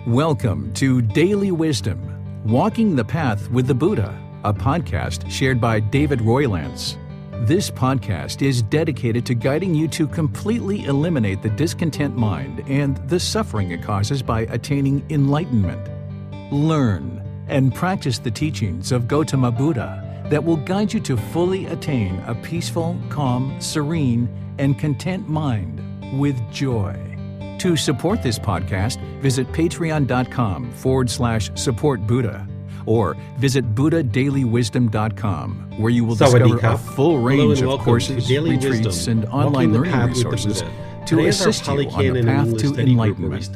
Welcome to Daily Wisdom, Walking the Path with the Buddha, a podcast shared by David Roylance. This podcast is dedicated to guiding you to completely eliminate the discontent mind and the suffering it causes by attaining enlightenment. Learn and practice the teachings of Gotama Buddha that will guide you to fully attain a peaceful, calm, serene, and content mind with joy. To support this podcast, visit patreon.com/support Buddha or visit buddhadailywisdom.com, where you will discover a full range of courses, retreats, and online learning resources to assist you on the path to enlightenment.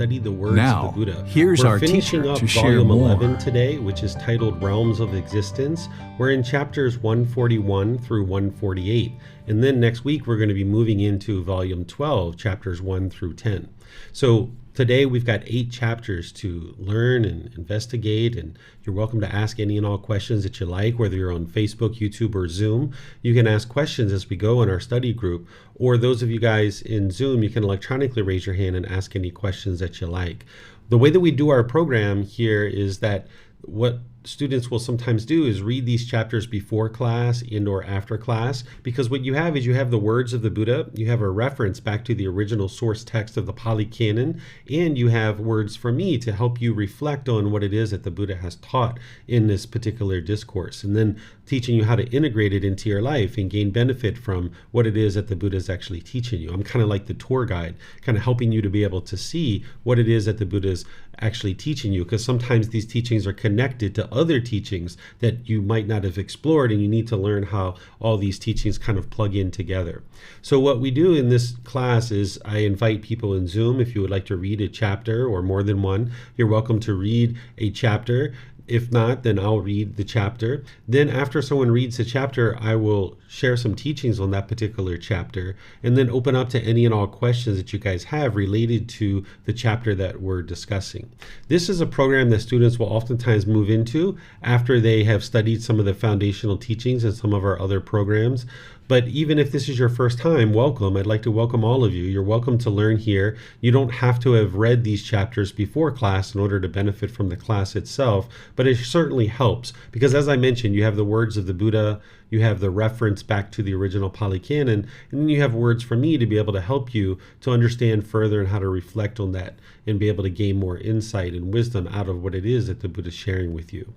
Now, here's our teacher to share more. Volume 11 today, which is titled Realms of Existence. We're in chapters 141 through 148. And then next week, we're going to be moving into Volume 12, chapters 1 through 10. So today we've got 8 chapters to learn and investigate, and you're welcome to ask any and all questions that you like, whether you're on Facebook, YouTube, or Zoom. You can ask questions as we go in our study group, or those of you guys in Zoom, you can electronically raise your hand and ask any questions that you like. The way that we do our program here is that what students will sometimes do is read these chapters before class and or after class, because what you have is you have the words of the Buddha, you have a reference back to the original source text of the Pali Canon, and you have words from me to help you reflect on what it is that the Buddha has taught in this particular discourse, and then teaching you how to integrate it into your life and gain benefit from what it is that the Buddha is actually teaching you. I'm kind of like the tour guide, kind of helping you to be able to see what it is that the Buddha is actually teaching you, because sometimes these teachings are connected to other teachings that you might not have explored, and you need to learn how all these teachings kind of plug in together. So what we do in this class is I invite people in Zoom, if you would like to read a chapter or more than one, you're welcome to read a chapter. If not, then I'll read the chapter. Then after someone reads the chapter, I will share some teachings on that particular chapter, and then open up to any and all questions that you guys have related to the chapter that we're discussing. This is a program that students will oftentimes move into after they have studied some of the foundational teachings and some of our other programs. But even if this is your first time, welcome. I'd like to welcome all of you. You're welcome to learn here. You don't have to have read these chapters before class in order to benefit from the class itself, but it certainly helps, because as I mentioned, you have the words of the Buddha, you have the reference back to the original Pali Canon, and then you have words from me to be able to help you to understand further and how to reflect on that and be able to gain more insight and wisdom out of what it is that the Buddha is sharing with you.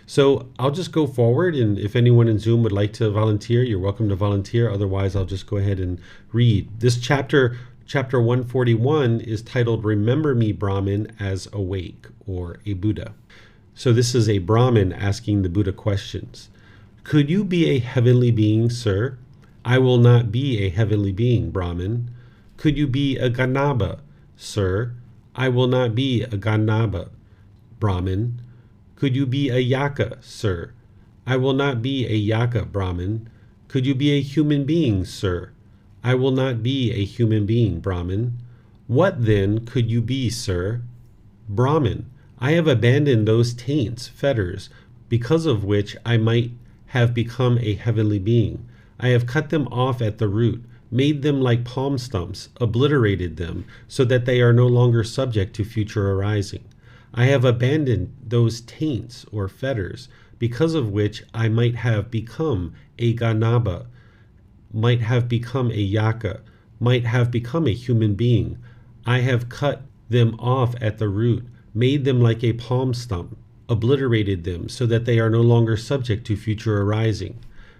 So I'll just go forward, and if anyone in Zoom would like to volunteer, you're welcome to volunteer. Otherwise, I'll just go ahead and read. This chapter 141, is titled Remember Me, Brahmin, as Awake, or a Buddha. So this is a Brahmin asking the Buddha questions. Could you be a heavenly being, sir? I will not be a heavenly being, Brahmin. Could you be a Ganaba, sir? I will not be a Ganaba, Brahmin. Could you be a Yaka, sir? I will not be a Yaka, Brahmin. Could you be a human being, sir? I will not be a human being, Brahmin. What then could you be, sir? Brahmin. I have abandoned those taints, fetters, because of which I might have become a heavenly being. I have cut them off at the root, made them like palm stumps, obliterated them, so that they are no longer subject to future arising. I have abandoned those taints or fetters, because of which I might have become a Ganaba, might have become a Yaka, might have become a human being. I have cut them off at the root, made them like a palm stump, obliterated them, so that they are no longer subject to future arising.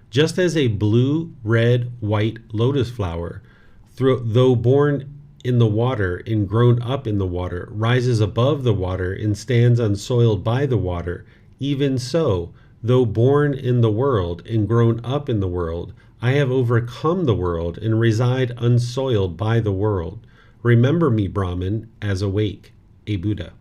Just as a blue, red, white lotus flower, though born in the water and grown up in the water, rises above the water and stands unsoiled by the water, even so, though born in the world and grown up in the world, I have overcome the world and reside unsoiled by the world. Remember me, Brahmin, as awake, a Buddha.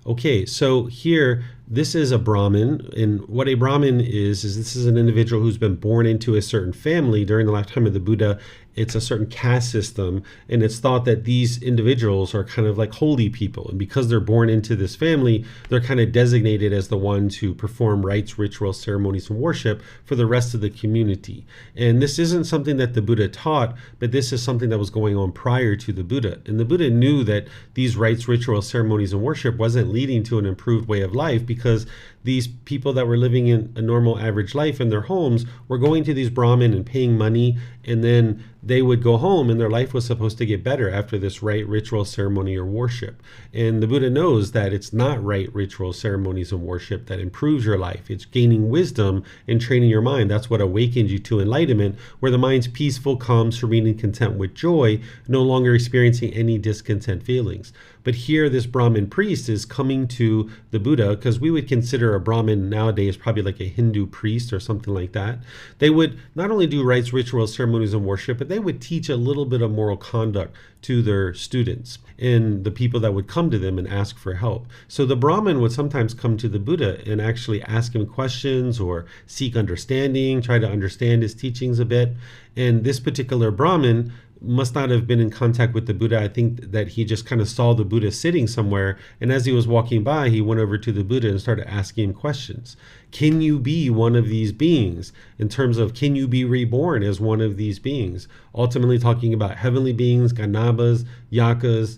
Okay, so here This is a Brahmin, and what a Brahmin is this is an individual who's been born into a certain family during the lifetime of the Buddha. It's a certain caste system, and it's thought that these individuals are kind of like holy people. And because they're born into this family, they're kind of designated as the ones who perform rites, rituals, ceremonies, and worship for the rest of the community. And this isn't something that the Buddha taught, but this is something that was going on prior to the Buddha. And the Buddha knew that these rites, rituals, ceremonies, and worship wasn't leading to an improved way of life, because these people that were living in a normal average life in their homes were going to these Brahmin and paying money, and then they would go home and their life was supposed to get better after this rite, ritual, ceremony, or worship. And the Buddha knows that it's not rite, ritual, ceremonies, and worship that improves your life. It's gaining wisdom and training your mind. That's what awakens you to enlightenment, where the mind's peaceful, calm, serene, and content with joy, no longer experiencing any discontent feelings. But here, this Brahmin priest is coming to the Buddha, because we would consider a Brahmin nowadays probably like a Hindu priest or something like that. They would not only do rites, rituals, ceremonies, and worship, but they would teach a little bit of moral conduct to their students and the people that would come to them and ask for help. So the Brahmin would sometimes come to the Buddha and actually ask him questions or seek understanding, try to understand his teachings a bit. And this particular Brahmin must not have been in contact with the Buddha. I think that he just kind of saw the Buddha sitting somewhere, and as he was walking by, he went over to the Buddha and started asking him questions. Can you be one of these beings? In terms of, can you be reborn as one of these beings? Ultimately talking about heavenly beings, Ganabas, Yakas,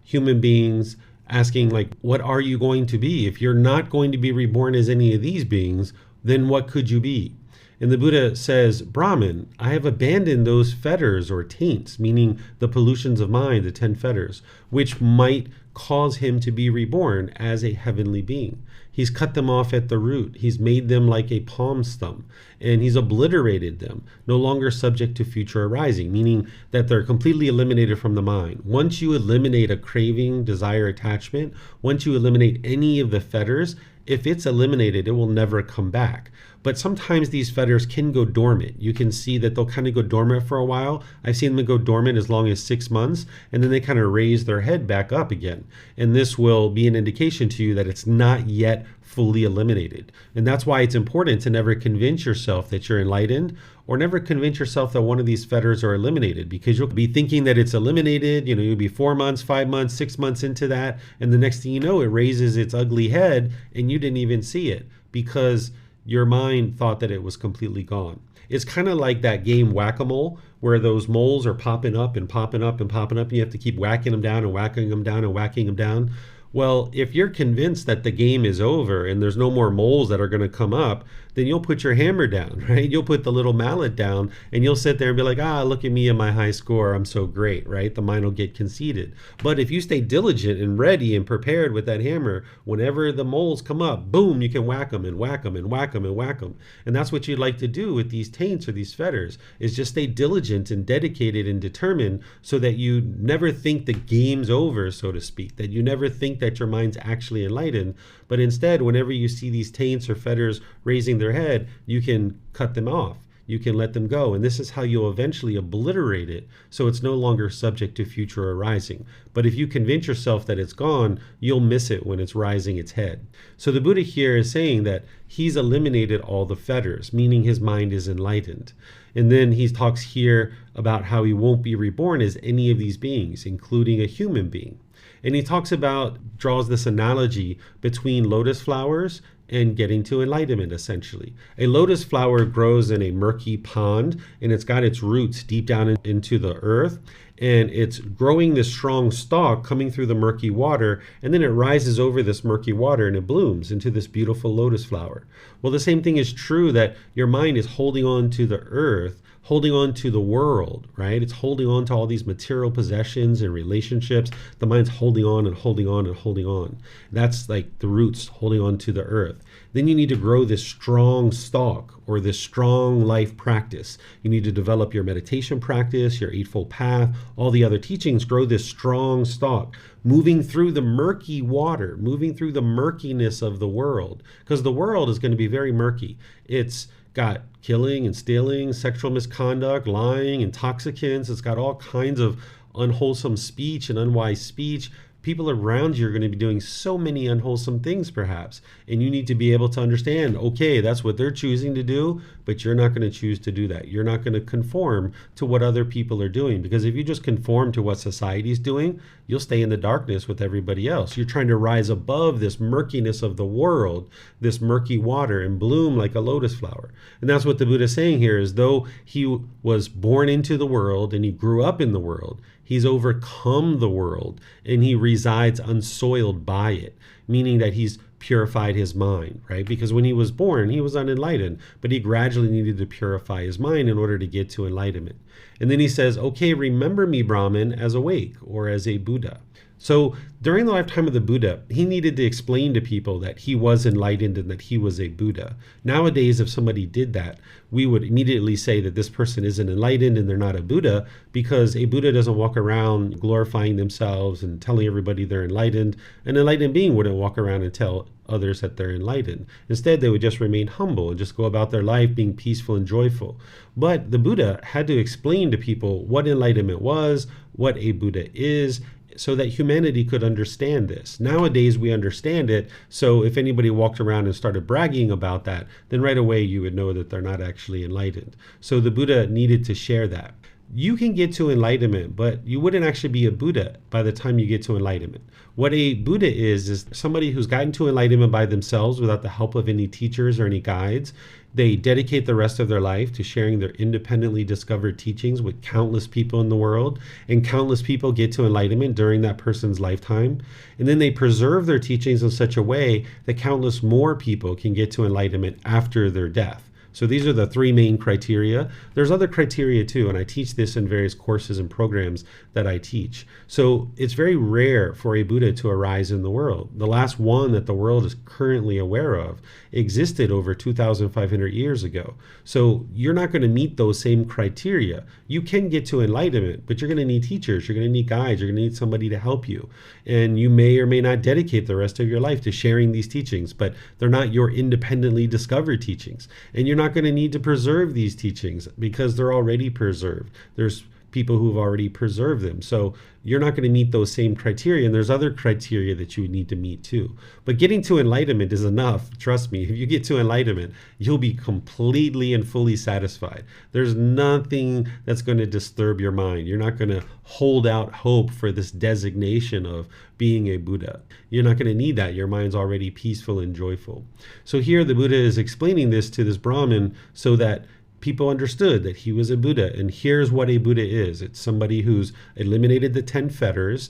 human beings, asking like, what are you going to be? If you're not going to be reborn as any of these beings, then what could you be? And the Buddha says, Brahmin, I have abandoned those fetters or taints, meaning the pollutions of mind, the 10 fetters, which might cause him to be reborn as a heavenly being. He's cut them off at the root. He's made them like a palm stump, and he's obliterated them, no longer subject to future arising, meaning that they're completely eliminated from the mind. Once you eliminate a craving, desire, attachment, once you eliminate any of the fetters, if it's eliminated, it will never come back. But sometimes these fetters can go dormant. You can see that they'll kind of go dormant for a while. I've seen them go dormant as long as 6 months, and then they kind of raise their head back up again. And this will be an indication to you that it's not yet fully eliminated. And that's why it's important to never convince yourself that you're enlightened, or never convince yourself that one of these fetters are eliminated, because you'll be thinking that it's eliminated. You'll be 4 months, 5 months, 6 months into that, and the next thing you know, it raises its ugly head and you didn't even see it, because your mind thought that it was completely gone. It's kind of like that game Whack-A-Mole, where those moles are popping up and popping up and popping up, and you have to keep whacking them down and whacking them down and whacking them down. Well, if you're convinced that the game is over and there's no more moles that are going to come up, then you'll put your hammer down, right? You'll put the little mallet down and you'll sit there and be like, look at me and my high score. I'm so great, right? The mind will get conceited. But if you stay diligent and ready and prepared with that hammer, whenever the moles come up, boom, you can whack them and whack them and whack them and whack them. And that's what you'd like to do with these taints or these fetters, is just stay diligent and dedicated and determined, so that you never think the game's over, so to speak, that you never think that your mind's actually enlightened, but instead, whenever you see these taints or fetters raising their head, you can cut them off. You can let them go. And this is how you'll eventually obliterate it, so it's no longer subject to future arising. But if you convince yourself that it's gone, you'll miss it when it's rising its head. So the Buddha here is saying that he's eliminated all the fetters, meaning his mind is enlightened. And then he talks here about how he won't be reborn as any of these beings, including a human being. And he draws this analogy between lotus flowers and getting to enlightenment, essentially. A lotus flower grows in a murky pond, and it's got its roots deep down into the earth, and it's growing this strong stalk coming through the murky water, and then it rises over this murky water and it blooms into this beautiful lotus flower. Well, the same thing is true, that your mind is holding on to the earth, holding on to the world, right? It's holding on to all these material possessions and relationships. The mind's holding on and holding on and holding on. That's like the roots holding on to the earth. Then you need to grow this strong stalk, or this strong life practice. You need to develop your meditation practice, your Eightfold Path, all the other teachings. Grow this strong stalk, moving through the murky water, moving through the murkiness of the world, because the world is going to be very murky. It's got killing and stealing, sexual misconduct, lying, intoxicants. It's got all kinds of unwholesome speech and unwise speech, people around you are going to be doing so many unwholesome things perhaps, and you need to be able to understand, okay, that's what they're choosing to do, but you're not going to choose to do that. You're not going to conform to what other people are doing, because if you just conform to what society's doing, you'll stay in the darkness with everybody else. You're trying to rise above this murkiness of the world, this murky water, and bloom like a lotus flower. And that's what the Buddha is saying here, is though he was born into the world and he grew up in the world, he's overcome the world and he resides unsoiled by it, meaning that he's purified his mind, right? Because when he was born, he was unenlightened, but he gradually needed to purify his mind in order to get to enlightenment. And then he says, okay, remember me, Brahmin, as awake, or as a Buddha. So during the lifetime of the Buddha, he needed to explain to people that he was enlightened and that he was a Buddha. Nowadays, if somebody did that, we would immediately say that this person isn't enlightened and they're not a Buddha, because a Buddha doesn't walk around glorifying themselves and telling everybody they're enlightened. An enlightened being wouldn't walk around and tell others that they're enlightened. Instead, they would just remain humble and just go about their life being peaceful and joyful. But the Buddha had to explain to people what enlightenment was, what a Buddha is, so that humanity could understand this. Nowadays, we understand it, so if anybody walked around and started bragging about that, then right away you would know that they're not actually enlightened. So the Buddha needed to share that. You can get to enlightenment, but you wouldn't actually be a Buddha by the time you get to enlightenment. What a Buddha is somebody who's gotten to enlightenment by themselves without the help of any teachers or any guides. They dedicate the rest of their life to sharing their independently discovered teachings with countless people in the world, and countless people get to enlightenment during that person's lifetime. And then they preserve their teachings in such a way that countless more people can get to enlightenment after their death. So these are the three main criteria. There's other criteria too, and I teach this in various courses and programs that I teach. So it's very rare for a Buddha to arise in the world. The last one that the world is currently aware of existed over 2,500 years ago. So you're not going to meet those same criteria. You can get to enlightenment, but you're going to need teachers, you're going to need guides, you're going to need somebody to help you. And you may or may not dedicate the rest of your life to sharing these teachings, but they're not your independently discovered teachings. And you're not going to need to preserve these teachings because they're already preserved. There's people who've already preserved them. So you're not going to meet those same criteria, and there's other criteria that you would need to meet too. But getting to enlightenment is enough. Trust me, if you get to enlightenment, you'll be completely and fully satisfied. There's nothing that's going to disturb your mind. You're not going to hold out hope for this designation of being a Buddha. You're not going to need that. Your mind's already peaceful and joyful. So here the Buddha is explaining this to this Brahmin so that people understood that he was a Buddha. And here's what a Buddha is. It's somebody who's eliminated the 10 fetters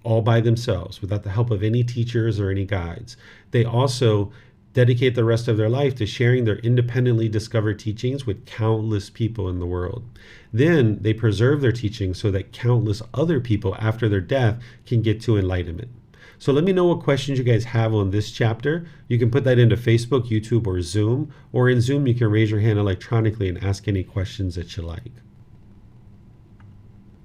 all by themselves without the help of any teachers or any guides. They also dedicate the rest of their life to sharing their independently discovered teachings with countless people in the world. Then they preserve their teachings so that countless other people after their death can get to enlightenment. So let me know what questions you guys have on this chapter. You can put that into Facebook, YouTube, or Zoom. Or in Zoom, you can raise your hand electronically and ask any questions that you like.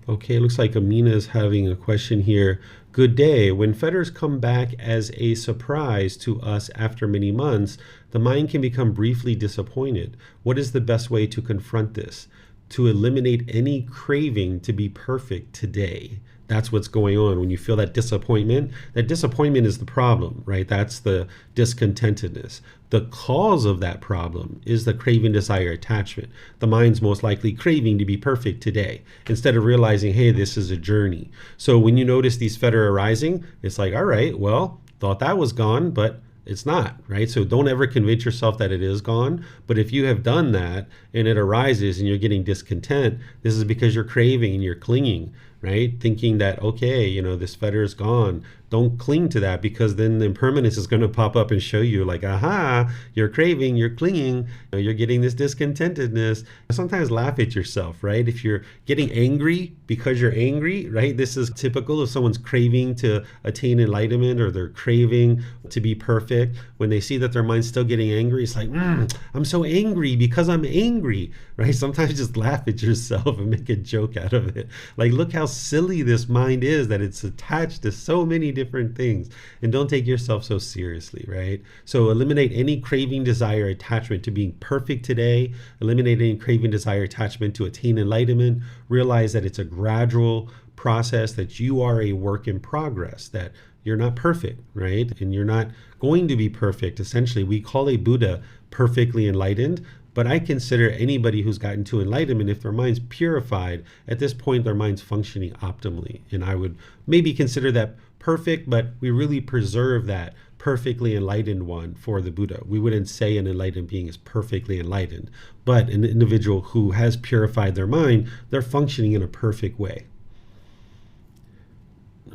Okay, looks like Amina is having a question here. Good day. When fetters come back as a surprise to us after many months, the mind can become briefly disappointed. What is the best way to confront this? To eliminate any craving to be perfect today. That's what's going on when you feel that disappointment. That disappointment is the problem, right? That's the discontentedness. The cause of that problem is the craving, desire, attachment. The mind's most likely craving to be perfect today instead of realizing, hey, this is a journey. So when you notice these fetters arising, it's like, all right, well, thought that was gone, but it's not, right? So don't ever convince yourself that it is gone. But if you have done that and it arises and you're getting discontent, this is because you're craving and you're clinging, right? Thinking that, okay, this fetter is gone. Don't cling to that, because then the impermanence is going to pop up and show you like, aha, you're craving, you're clinging, you're getting this discontentedness. Sometimes laugh at yourself, right? If you're getting angry because you're angry, right? This is typical of someone's craving to attain enlightenment, or they're craving to be perfect. When they see that their mind's still getting angry, it's like, I'm so angry because I'm angry, right? Sometimes just laugh at yourself and make a joke out of it. Like, look how silly this mind is, that it's attached to so many different things. And don't take yourself so seriously, right? So eliminate any craving, desire, attachment to being perfect today. Eliminate any craving, desire, attachment to attain enlightenment. Realize that it's a gradual process, that you are a work in progress, that you're not perfect, right? And you're not going to be perfect. Essentially, we call a Buddha perfectly enlightened, but I consider anybody who's gotten to enlightenment, if their mind's purified, at this point, their mind's functioning optimally. And I would maybe consider that perfect, but we really preserve that perfectly enlightened one for the Buddha. We wouldn't say an enlightened being is perfectly enlightened, but an individual who has purified their mind, they're functioning in a perfect way.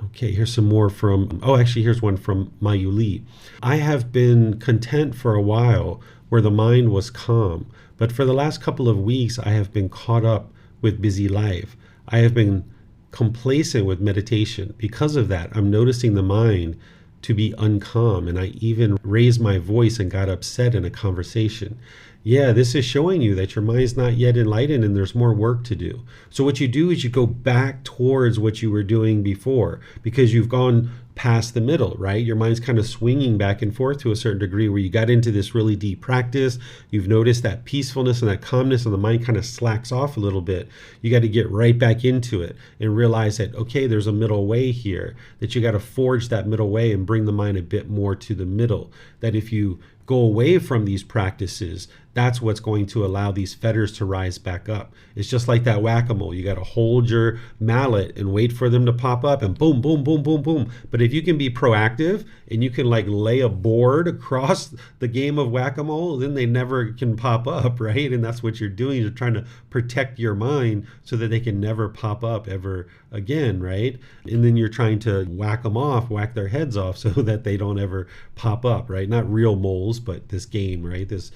Okay, here's some more from, here's one from Mayu Li. I have been content for a while where the mind was calm, but for the last couple of weeks, I have been caught up with busy life. I have been complacent with meditation. Because of that, I'm noticing the mind to be uncalm, and I even raised my voice and got upset in a conversation. Yeah, this is showing you that your mind's not yet enlightened and there's more work to do. So what you do is you go back towards what you were doing before, because you've gone past the middle, right? Your mind's kind of swinging back and forth to a certain degree, where you got into this really deep practice. You've noticed that peacefulness and that calmness, and the mind kind of slacks off a little bit. You got to get right back into it and realize that, okay, there's a middle way here, that you got to forge that middle way and bring the mind a bit more to the middle. That if you go away from these practices, that's what's going to allow these fetters to rise back up. It's just like that whack-a-mole. You got to hold your mallet and wait for them to pop up, and boom, boom, boom, boom, boom. But if you can be proactive and you can like lay a board across the game of whack-a-mole, then they never can pop up, right? And that's what you're doing. You're trying to protect your mind so that they can never pop up ever again, right? And then you're trying to whack them off, whack their heads off so that they don't ever pop up, right? Not real moles, but this game, right? This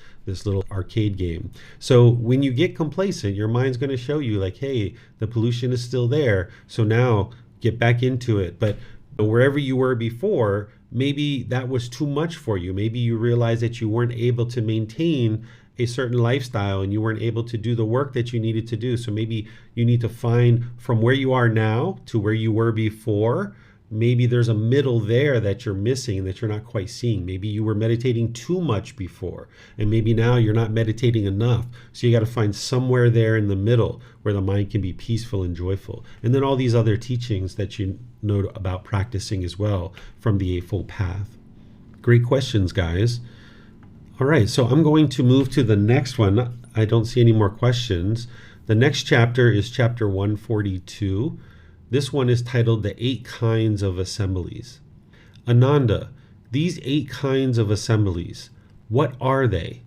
little arcade game. So when you get complacent, your mind's going to show you like, hey, the pollution is still there. So now get back into it. But wherever you were before, maybe that was too much for you. Maybe you realized that you weren't able to maintain a certain lifestyle and you weren't able to do the work that you needed to do. So maybe you need to find from where you are now to where you were before. Maybe there's a middle there that you're missing, that you're not quite seeing. Maybe you were meditating too much before, and maybe now you're not meditating enough. So you got to find somewhere there in the middle where the mind can be peaceful and joyful. And then all these other teachings that you know about practicing as well from the Eightfold Path. Great questions, guys. All right, so I'm going to move to the next one. I don't see any more questions. The next chapter is chapter 142. This one is titled The 8 Kinds of Assemblies. Ananda, these 8 kinds of assemblies, what are they?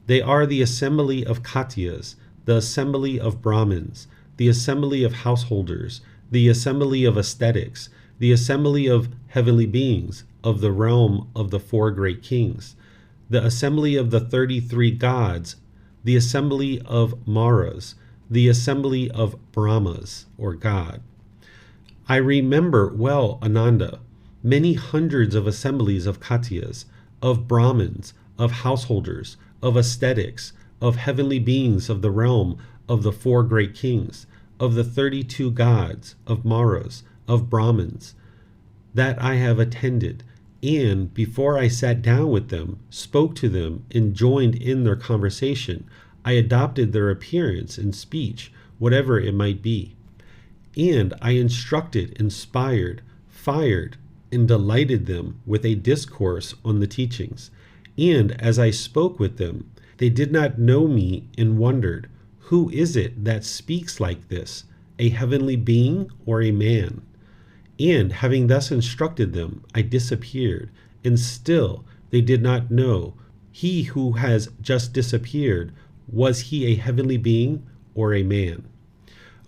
They are the assembly of Khatyas, the assembly of Brahmins, the assembly of householders, the assembly of ascetics, the assembly of heavenly beings, of the realm of the 4 great kings, the assembly of the 33 gods, the assembly of Maras, the assembly of Brahmas, or God. I remember well, Ananda, many hundreds of assemblies of Khatyas, of Brahmins, of householders, of ascetics, of heavenly beings of the realm of the 4 great kings, of the 32 gods, of Maras, of Brahmins, that I have attended, and before I sat down with them, spoke to them, and joined in their conversation, I adopted their appearance and speech, whatever it might be. And I instructed, inspired, fired, and delighted them with a discourse on the teachings. And as I spoke with them, they did not know me and wondered, who is it that speaks like this, a heavenly being or a man? And having thus instructed them, I disappeared, and still they did not know, he who has just disappeared, was he a heavenly being or a man?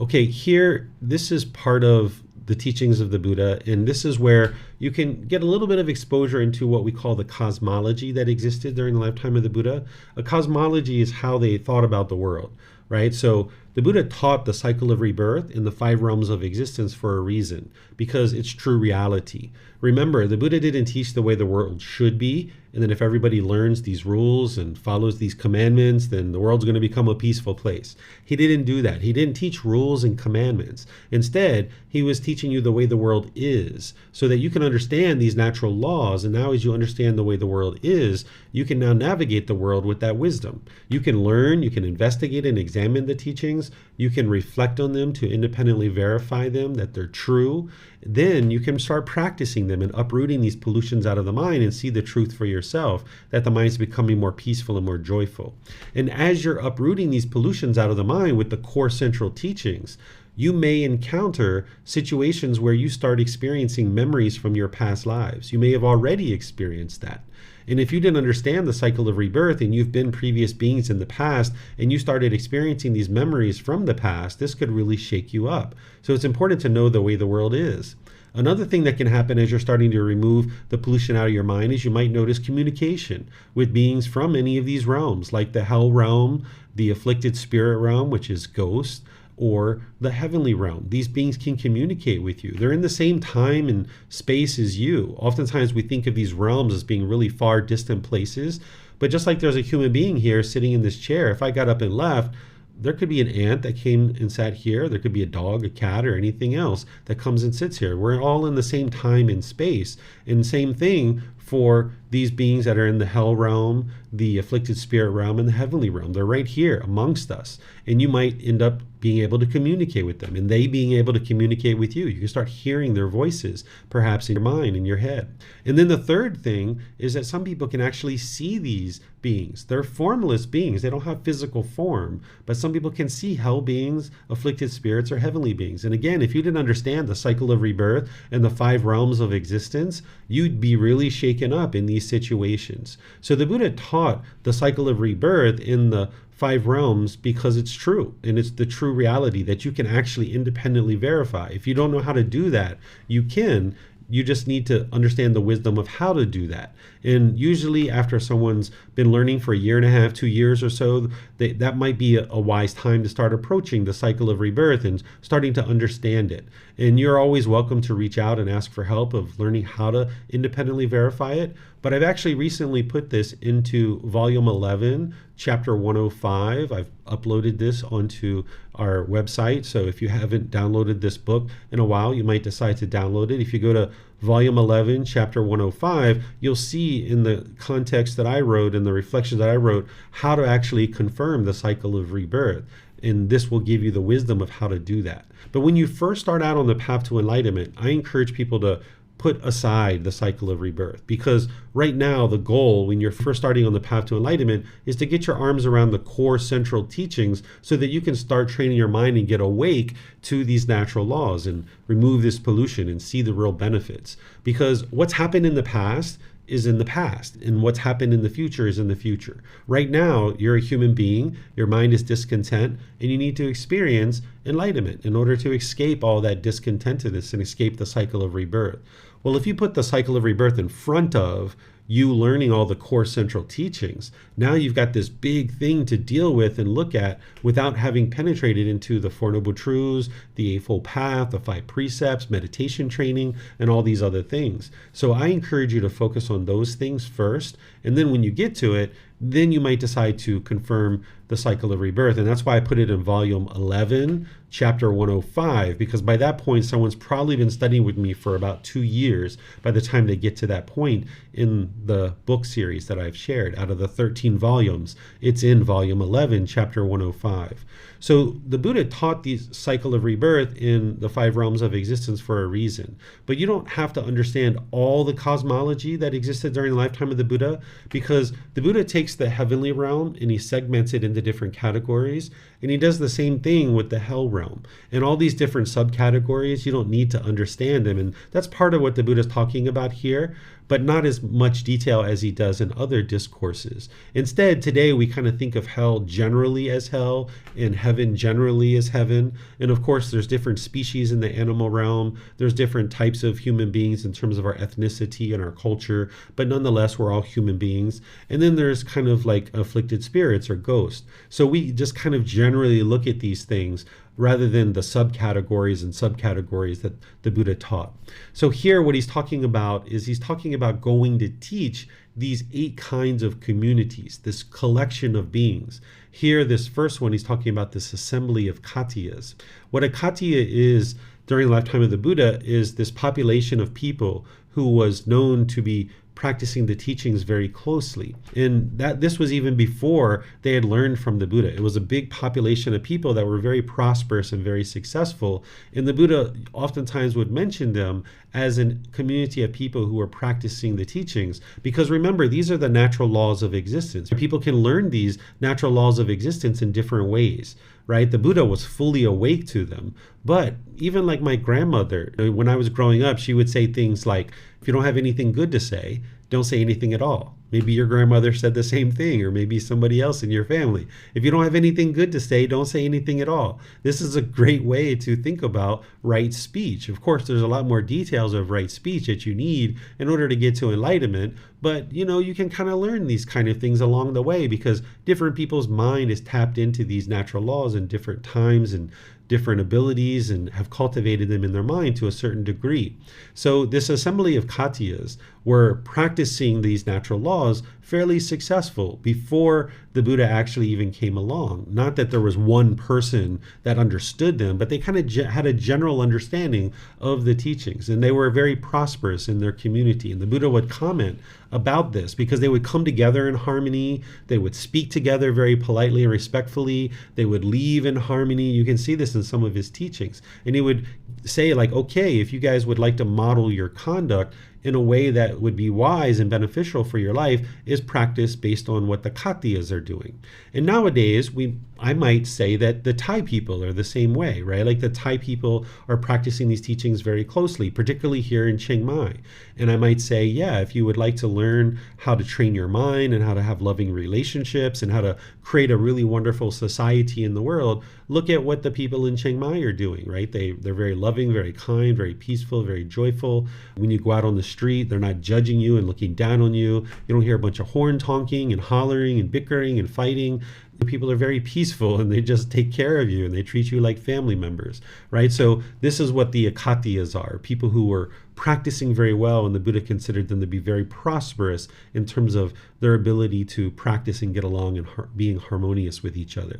Okay, here, this is part of the teachings of the Buddha, and this is where you can get a little bit of exposure into what we call the cosmology that existed during the lifetime of the Buddha. A cosmology is how they thought about the world, right? So the Buddha taught the cycle of rebirth in the 5 realms of existence for a reason, because it's true reality. Remember, the Buddha didn't teach the way the world should be, and then if everybody learns these rules and follows these commandments, then the world's going to become a peaceful place. He didn't do that. He didn't teach rules and commandments. Instead, he was teaching you the way the world is, so that you can understand these natural laws, and now as you understand the way the world is, you can now navigate the world with that wisdom. You can learn, you can investigate and examine the teachings, beings, you can reflect on them to independently verify them, that they're true. Then you can start practicing them and uprooting these pollutions out of the mind and see the truth for yourself, that the mind is becoming more peaceful and more joyful. And as you're uprooting these pollutions out of the mind with the core central teachings, you may encounter situations where you start experiencing memories from your past lives. You may have already experienced that. And if you didn't understand the cycle of rebirth and you've been previous beings in the past and you started experiencing these memories from the past, this could really shake you up. So it's important to know the way the world is. Another thing that can happen as you're starting to remove the pollution out of your mind is you might notice communication with beings from any of these realms, like the hell realm, the afflicted spirit realm, which is ghosts, or the heavenly realm. These beings can communicate with you. They're in the same time and space as you. Oftentimes we think of these realms as being really far distant places, but just like there's a human being here sitting in this chair, if I got up and left, there could be an ant that came and sat here. There could be a dog, a cat, or anything else that comes and sits here. We're all in the same time and space. And same thing for these beings that are in the hell realm, the afflicted spirit realm, and the heavenly realm. They're right here amongst us. And you might end up being able to communicate with them and they being able to communicate with you. You can start hearing their voices, perhaps in your mind, in your head. And then the third thing is that some people can actually see these beings. They're formless beings. They don't have physical form, but some people can see hell beings, afflicted spirits, or heavenly beings. And again, if you didn't understand the cycle of rebirth and the 5 realms of existence, you'd be really shaken up in these situations. So the Buddha taught the cycle of rebirth in the 5 realms because it's true, and it's the true reality that you can actually independently verify. If you don't know how to do that, you can. You just need to understand the wisdom of how to do that. And usually after someone's been learning for 1.5 years, 2 years or so, that might be a wise time to start approaching the cycle of rebirth and starting to understand it. And you're always welcome to reach out and ask for help of learning how to independently verify it. But I've actually recently put this into volume 11, chapter 105. I've uploaded this onto our website. So if you haven't downloaded this book in a while, you might decide to download it. If you go to volume 11, chapter 105, you'll see in the context that I wrote and the reflections that I wrote, how to actually confirm the cycle of rebirth. And this will give you the wisdom of how to do that. But when you first start out on the path to enlightenment, I encourage people to put aside the cycle of rebirth, because right now the goal when you're first starting on the path to enlightenment is to get your arms around the core central teachings so that you can start training your mind and get awake to these natural laws and remove this pollution and see the real benefits. Because what's happened in the past is in the past, and what's happened in the future is in the future. Right now, you're a human being, your mind is discontent, and you need to experience enlightenment in order to escape all that discontentedness and escape the cycle of rebirth. Well, if you put the cycle of rebirth in front of you learning all the core central teachings, now you've got this big thing to deal with and look at without having penetrated into the Four Noble Truths, the Eightfold Path, the 5 precepts, meditation training, and all these other things. So I encourage you to focus on those things first, and then when you get to it, then you might decide to confirm the cycle of rebirth. And that's why I put it in volume 11, chapter 105, because by that point, someone's probably been studying with me for about 2 years by the time they get to that point in the book series that I've shared. Out of the 13 volumes, it's in volume 11, chapter 105. So the Buddha taught the cycle of rebirth in the 5 realms of existence for a reason. But you don't have to understand all the cosmology that existed during the lifetime of the Buddha, because the Buddha takes the heavenly realm and he segments it into different categories, and he does the same thing with the hell realm. And all these different subcategories, you don't need to understand them, and that's part of what the Buddha is talking about here, but not as much detail as he does in other discourses. Instead, today we kind of think of hell generally as hell and heaven generally as heaven. And of course, there's different species in the animal realm. There's different types of human beings in terms of our ethnicity and our culture, but nonetheless, we're all human beings. And then there's kind of like afflicted spirits or ghosts. So we just kind of generally look at these things rather than the subcategories and subcategories that the Buddha taught. So here what he's talking about is he's talking about going to teach these 8 kinds of communities, this collection of beings. Here, this first one, he's talking about this assembly of Katiyas. What a Katiya is during the lifetime of the Buddha is this population of people who was known to be practicing the teachings very closely. And that this was even before they had learned from the Buddha. It was a big population of people that were very prosperous and very successful. And the Buddha oftentimes would mention them as a community of people who were practicing the teachings. Because remember, these are the natural laws of existence. People can learn these natural laws of existence in different ways, right? The Buddha was fully awake to them. But even like my grandmother, when I was growing up, she would say things like, if you don't have anything good to say, don't say anything at all. Maybe your grandmother said the same thing, or maybe somebody else in your family. If you don't have anything good to say, don't say anything at all. This is a great way to think about right speech. Of course, there's a lot more details of right speech that you need in order to get to enlightenment, but you can kind of learn these kind of things along the way, because different people's mind is tapped into these natural laws in different times and different abilities, and have cultivated them in their mind to a certain degree. So this assembly of Khattiyas were practicing these natural laws fairly successful before the Buddha actually even came along. Not that there was one person that understood them, but they kind of had a general understanding of the teachings, and they were very prosperous in their community. And the Buddha would comment about this because they would come together in harmony. They would speak together very politely and respectfully. They would leave in harmony. You can see this in some of his teachings. And he would say, like, okay, if you guys would like to model your conduct in a way that would be wise and beneficial for your life, is practice based on what the Khattiyas are doing. And nowadays, I might say that the Thai people are the same way, right? Like the Thai people are practicing these teachings very closely, particularly here in Chiang Mai. And I might say, yeah, if you would like to learn how to train your mind and how to have loving relationships and how to create a really wonderful society in the world, look at what the people in Chiang Mai are doing, right? They're very loving, very kind, very peaceful, very joyful. When you go out on the street, they're not judging you and looking down on you. You don't hear a bunch of horn honking and hollering and bickering and fighting. The people are very peaceful, and they just take care of you, and they treat you like family members, right? So this is what the Khattiyas are, people who were practicing very well, and the Buddha considered them to be very prosperous in terms of their ability to practice and get along and being harmonious with each other.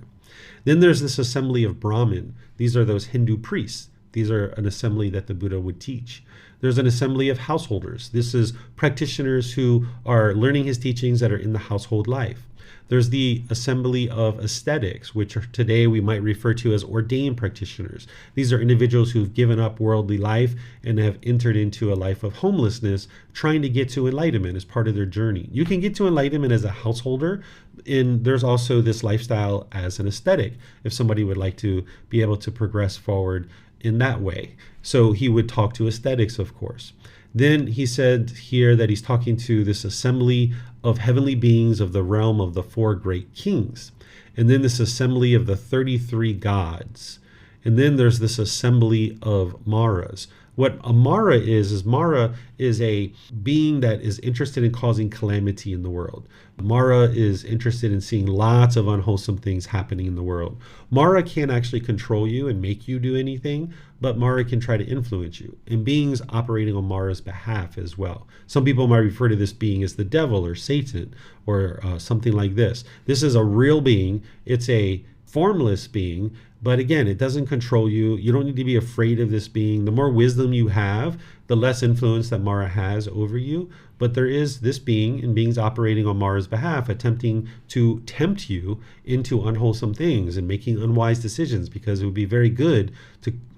Then there's this assembly of Brahmin. These are those Hindu priests. These are an assembly that the Buddha would teach. There's an assembly of householders. This is practitioners who are learning his teachings that are in the household life. There's the assembly of ascetics, which today we might refer to as ordained practitioners. These are individuals who've given up worldly life and have entered into a life of homelessness, trying to get to enlightenment as part of their journey. You can get to enlightenment as a householder, and there's also this lifestyle as an ascetic, if somebody would like to be able to progress forward in that way. So he would talk to ascetics, of course. Then he said here that he's talking to this assembly of heavenly beings of the realm of the 4 great kings. And then this assembly of the 33 gods. And then there's this assembly of Maras. What a Mara is Mara is a being that is interested in causing calamity in the world. Mara is interested in seeing lots of unwholesome things happening in the world. Mara can't actually control you and make you do anything, but Mara can try to influence you. And beings operating on Mara's behalf as well. Some people might refer to this being as the devil or Satan or something like this. This is a real being. It's a formless being, but again, it doesn't control you. You don't need to be afraid of this being. The more wisdom you have, the less influence that Mara has over you. But there is this being and beings operating on Mara's behalf, attempting to tempt you into unwholesome things and making unwise decisions, because it would be very good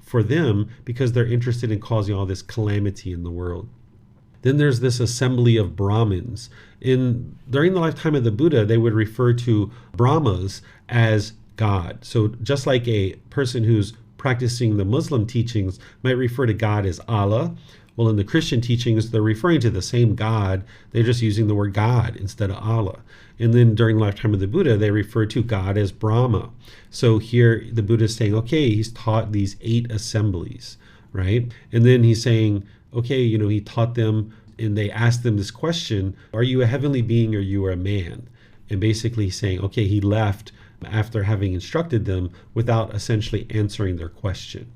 for them, because they're interested in causing all this calamity in the world. Then there's this assembly of Brahmins. During the lifetime of the Buddha, they would refer to Brahmas as God. So just like a person who's practicing the Muslim teachings might refer to God as Allah, well, in the Christian teachings, they're referring to the same God. They're just using the word God instead of Allah. And then during the lifetime of the Buddha, they refer to God as Brahma. So here the Buddha is saying, okay, he's taught these 8 assemblies, right? And then he's saying, okay, he taught them, and they asked them this question, are you a heavenly being or you are a man? And basically saying, okay, he left after having instructed them without essentially answering their question,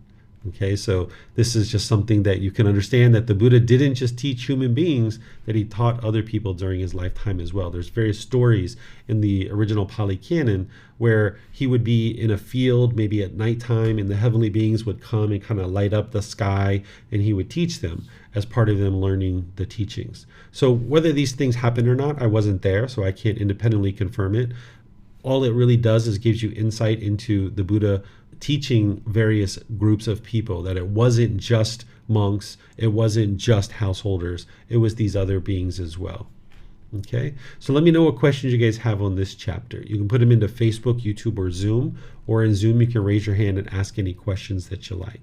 Okay, so this is just something that you can understand, that the Buddha didn't just teach human beings, that he taught other people during his lifetime as well. There's various stories in the original Pali Canon where he would be in a field, maybe at nighttime, and the heavenly beings would come and kind of light up the sky, and he would teach them as part of them learning the teachings. So whether these things happen or not, I wasn't there, so I can't independently confirm it. All it really does is gives you insight into the Buddha teaching various groups of people, that it wasn't just monks, it wasn't just householders, it was these other beings as well. Okay, so let me know what questions you guys have on this chapter. You can put them into Facebook, YouTube, or Zoom, or in Zoom you can raise your hand and ask any questions that you like.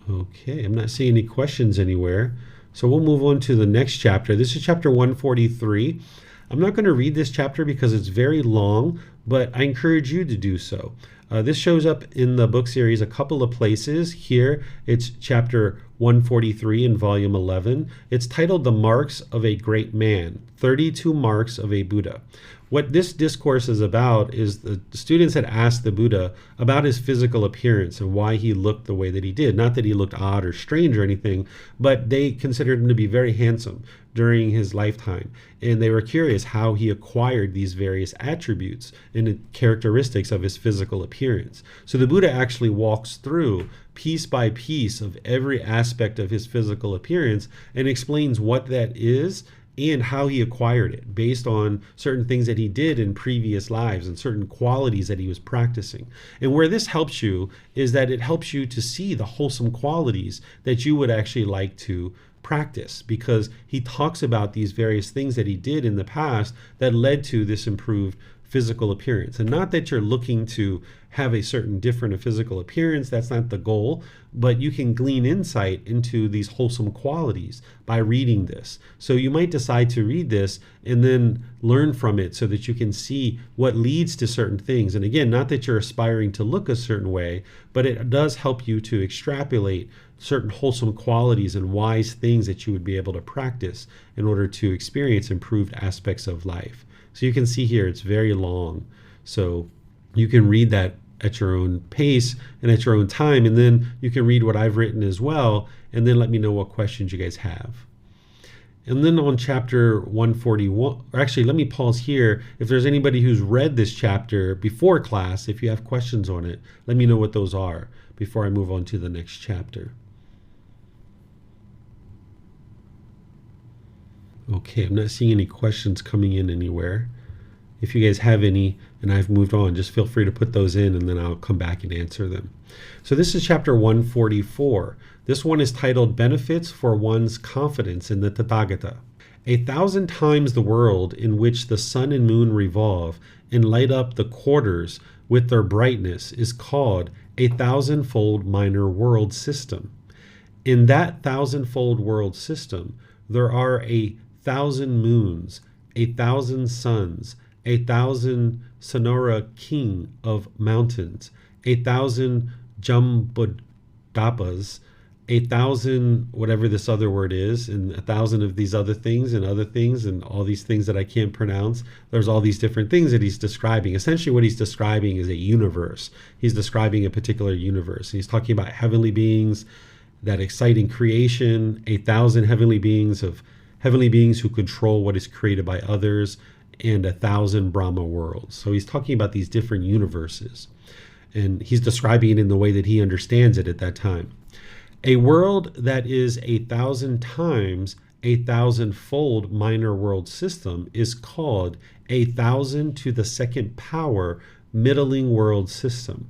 Okay, I'm not seeing any questions anywhere, so we'll move on to the next chapter. This is chapter 143. I'm not going to read this chapter because it's very long, but I encourage you to do so. This shows up in the book series a couple of places. Here, it's chapter 143 in volume 11. It's titled The Marks of a Great Man, 32 Marks of a Buddha. What this discourse is about is the students had asked the Buddha about his physical appearance and why he looked the way that he did. Not that he looked odd or strange or anything, but they considered him to be very handsome during his lifetime. And they were curious how he acquired these various attributes and characteristics of his physical appearance. So the Buddha actually walks through piece by piece of every aspect of his physical appearance and explains what that is and how he acquired it based on certain things that he did in previous lives and certain qualities that he was practicing. And where this helps you is that it helps you to see the wholesome qualities that you would actually like to practice, because he talks about these various things that he did in the past that led to this improved physical appearance. And not that you're looking to have a certain different physical appearance, that's not the goal, but you can glean insight into these wholesome qualities by reading this. So you might decide to read this and then learn from it so that you can see what leads to certain things. And again, not that you're aspiring to look a certain way, but it does help you to extrapolate certain wholesome qualities and wise things that you would be able to practice in order to experience improved aspects of life. So you can see here it's very long. So you can read that at your own pace and at your own time, and then you can read what I've written as well, and then let me know what questions you guys have. And then on chapter 141, or actually let me pause here. If there's anybody who's read this chapter before class, if you have questions on it, let me know what those are before I move on to the next chapter. Okay, I'm not seeing any questions coming in anywhere. If you guys have any and I've moved on, just feel free to put those in and then I'll come back and answer them. So this is chapter 144. This one is titled Benefits for One's Confidence in the Tathagata. 1,000 times the world in which the sun and moon revolve and light up the quarters with their brightness is called a 1,000-fold minor world system. In that 1,000-fold world system, there are 1,000 moons, 1,000 suns, 1,000 Sonora king of mountains, 1,000 Jambudvapas, 1,000 whatever this other word is, and 1,000 of these other things and all these things that I can't pronounce. There's all these different things that he's describing. Essentially what he's describing is a universe. He's describing a particular universe. He's talking about heavenly beings, that exciting creation, 1,000 heavenly beings who control what is created by others, and 1,000 Brahma worlds. So he's talking about these different universes, and he's describing it in the way that he understands it at that time. A world that is 1,000 times 1,000-fold minor world system is called 1,000 to the second power middling world system.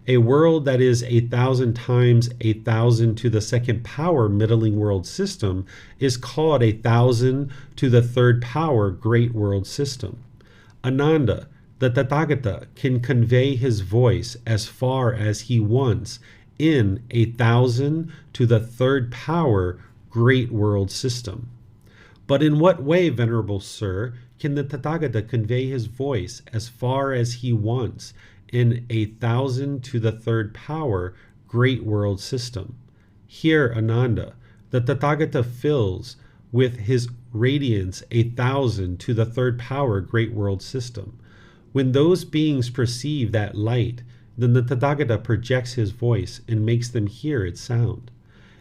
A world that is 1,000 times 1,000 to the second power middling world system is called 1,000 to the third power great world system. Ananda, the Tathagata, can convey his voice as far as he wants in 1,000 to the third power great world system. But in what way, Venerable Sir, can the Tathagata convey his voice as far as he wants in 1,000 to the third power great world system? Here, Ananda, the Tathagata fills with his radiance 1,000 to the third power great world system. When those beings perceive that light, then the Tathagata projects his voice and makes them hear its sound.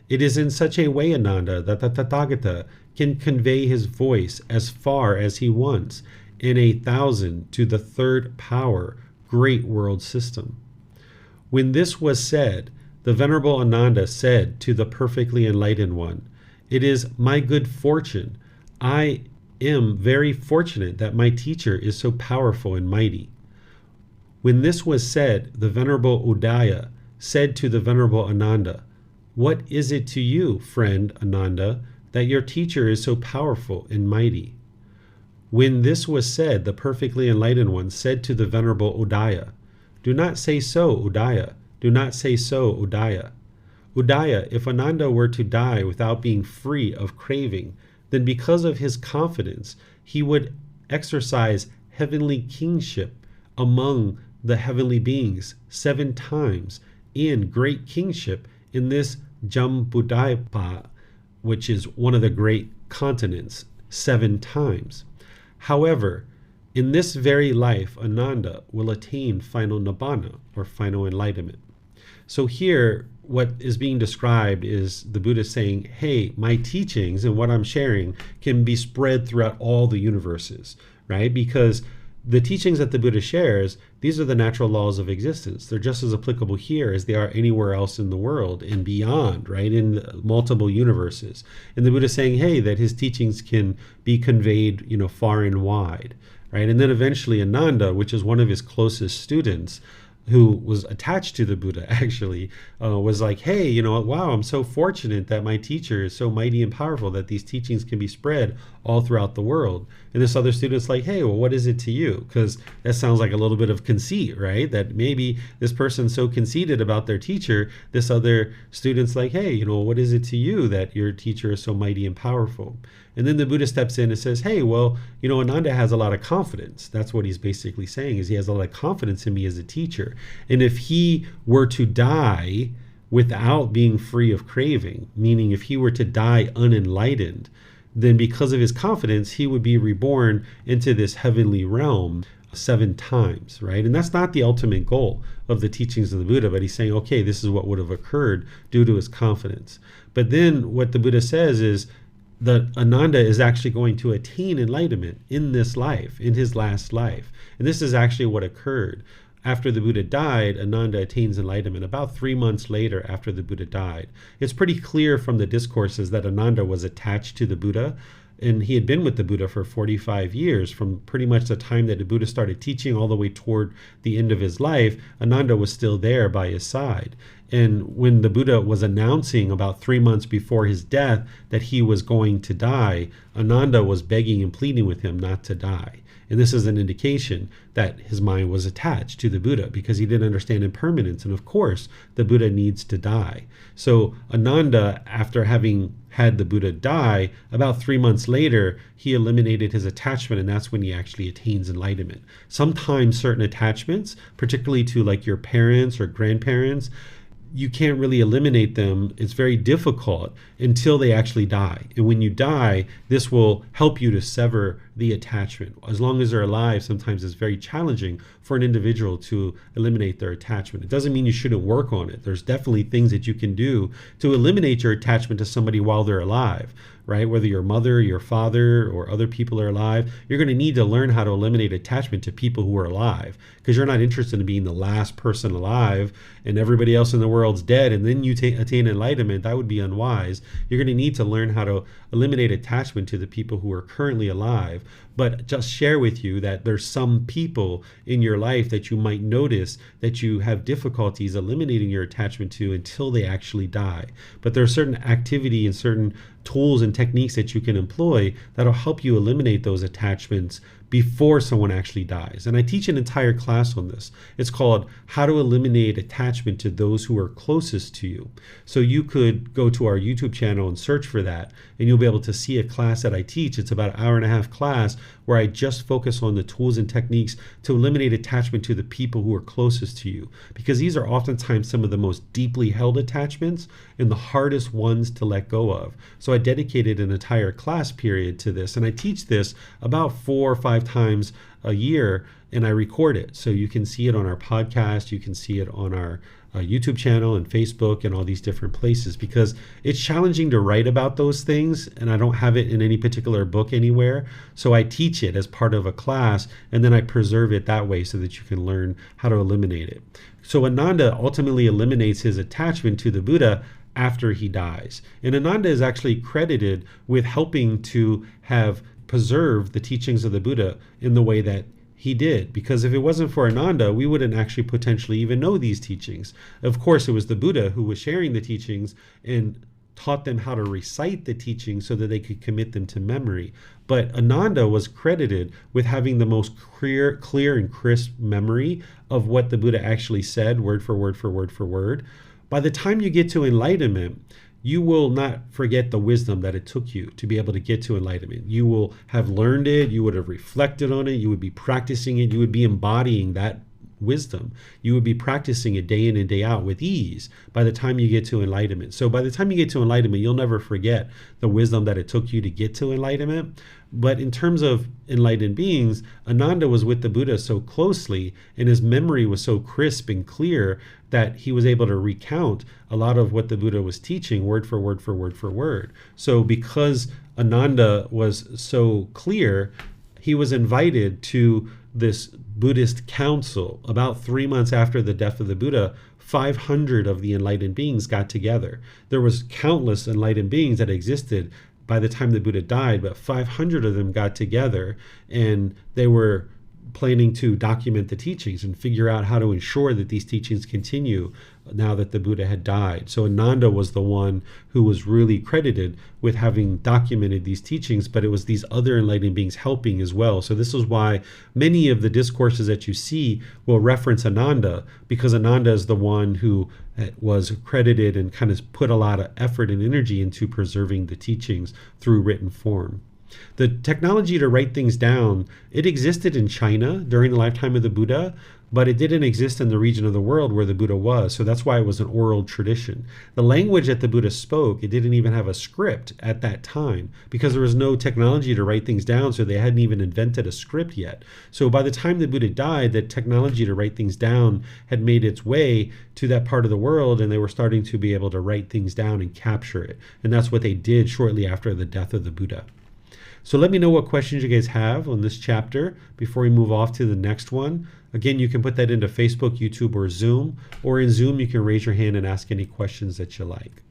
It is in such a way, Ananda, that the Tathagata can convey his voice as far as he wants in 1,000 to the third power great world system. When this was said, the Venerable Ananda said to the perfectly enlightened one, "It is my good fortune. I am very fortunate that my teacher is so powerful and mighty." When this was said, the Venerable Udaya said to the Venerable Ananda, "What is it to you, friend Ananda, that your teacher is so powerful and mighty?" When this was said, the perfectly enlightened one said to the Venerable Udaya, "Do not say so, Udaya. Do not say so, Udaya. Udaya, if Ananda were to die without being free of craving, then because of his confidence, he would exercise heavenly kingship among the heavenly beings 7 times in great kingship in this Jambudvipa, which is one of the great continents, 7 times. However, in this very life, Ananda will attain final nibbana, or final enlightenment. So here, what is being described is the Buddha saying, hey, my teachings and what I'm sharing can be spread throughout all the universes, right? Because the teachings that the Buddha shares, these are the natural laws of existence. They're just as applicable here as they are anywhere else in the world and beyond, right? In multiple universes. And the Buddha is saying, hey, that his teachings can be conveyed, far and wide, right? And then eventually Ananda, which is one of his closest students, who was attached to the Buddha actually, was like, hey, wow, I'm so fortunate that my teacher is so mighty and powerful that these teachings can be spread all throughout the world. And this other student's like, hey, well, what is it to you? Because that sounds like a little bit of conceit, right? That maybe this person's so conceited about their teacher, this other student's like, hey, what is it to you that your teacher is so mighty and powerful? And then the Buddha steps in and says, hey, well, Ananda has a lot of confidence. That's what he's basically saying, is he has a lot of confidence in me as a teacher. And if he were to die without being free of craving, meaning if he were to die unenlightened, then because of his confidence, he would be reborn into this heavenly realm 7 times, right? And that's not the ultimate goal of the teachings of the Buddha, but he's saying, okay, this is what would have occurred due to his confidence. But then what the Buddha says is, that Ananda is actually going to attain enlightenment in this life, in his last life. And this is actually what occurred. After the Buddha died, Ananda attains enlightenment about 3 months later after the Buddha died. It's pretty clear from the discourses that Ananda was attached to the Buddha, and he had been with the Buddha for 45 years, from pretty much the time that the Buddha started teaching all the way toward the end of his life. Ananda was still there by his side. And when the Buddha was announcing about 3 months before his death that he was going to die, Ananda was begging and pleading with him not to die. And this is an indication that his mind was attached to the Buddha because he didn't understand impermanence. And of course, the Buddha needs to die. So Ananda, after having had the Buddha die, about 3 months later, he eliminated his attachment, and that's when he actually attains enlightenment. Sometimes certain attachments, particularly to like your parents or grandparents, you can't really eliminate them. It's very difficult until they actually die. And when you die, this will help you to sever the attachment. As long as they're alive, sometimes it's very challenging for an individual to eliminate their attachment. It doesn't mean you shouldn't work on it. There's definitely things that you can do to eliminate your attachment to somebody while they're alive, right? Whether your mother, your father, or other people are alive, you're going to need to learn how to eliminate attachment to people who are alive, because you're not interested in being the last person alive and everybody else in the world's dead and then you attain enlightenment. That would be unwise. You're going to need to learn how to eliminate attachment to the people who are currently alive. But just share with you that there's some people in your life that you might notice that you have difficulties eliminating your attachment to until they actually die. But there are certain activity and certain tools and techniques that you can employ that'll help you eliminate those attachments before someone actually dies. And I teach an entire class on this. It's called How to Eliminate Attachment to Those Who Are Closest to You. So you could go to our YouTube channel and search for that, and you'll be able to see a class that I teach. It's about an 1.5 hour class where I just focus on the tools and techniques to eliminate attachment to the people who are closest to you, because these are oftentimes some of the most deeply held attachments and the hardest ones to let go of. So I dedicated an entire class period to this, and I teach this about 4 or 5 5 times a year, and I record it. So you can see it on our podcast, you can see it on our YouTube channel and Facebook and all these different places, because it's challenging to write about those things, and I don't have it in any particular book anywhere. So I teach it as part of a class, and then I preserve it that way so that you can learn how to eliminate it. So Ananda ultimately eliminates his attachment to the Buddha after he dies. And Ananda is actually credited with helping to have preserved the teachings of the Buddha in the way that he did, because if it wasn't for Ananda, we wouldn't actually potentially even know these teachings. Of course, it was the Buddha who was sharing the teachings and taught them how to recite the teachings so that they could commit them to memory. But Ananda was credited with having the most clear and crisp memory of what the Buddha actually said, word for word for word for word. By the time you get to enlightenment, you will not forget the wisdom that it took you to be able to get to enlightenment. You will have learned it, you would have reflected on it, you would be practicing it, you would be embodying that wisdom. You would be practicing it day in and day out with ease by the time you get to enlightenment. So by the time you get to enlightenment, you'll never forget the wisdom that it took you to get to enlightenment. But in terms of enlightened beings, Ananda was with the Buddha so closely, and his memory was so crisp and clear that he was able to recount a lot of what the Buddha was teaching word for word for word for word. So because Ananda was so clear, he was invited to this Buddhist council. About 3 months after the death of the Buddha, 500 of the enlightened beings got together. There was countless enlightened beings that existed by the time the Buddha died, but 500 of them got together, and they were planning to document the teachings and figure out how to ensure that these teachings continue now that the Buddha had died. So Ananda was the one who was really credited with having documented these teachings, but it was these other enlightened beings helping as well. So this is why many of the discourses that you see will reference Ananda, because Ananda is the one who was credited and kind of put a lot of effort and energy into preserving the teachings through written form. The technology to write things down, it existed in China during the lifetime of the Buddha, but it didn't exist in the region of the world where the Buddha was. So that's why it was an oral tradition. The language that the Buddha spoke, it didn't even have a script at that time because there was no technology to write things down, so they hadn't even invented a script yet. So by the time the Buddha died, the technology to write things down had made its way to that part of the world, and they were starting to be able to write things down and capture it. And that's what they did shortly after the death of the Buddha. So let me know what questions you guys have on this chapter before we move off to the next one. Again, you can put that into Facebook, YouTube, or Zoom. Or in Zoom, you can raise your hand and ask any questions that you like.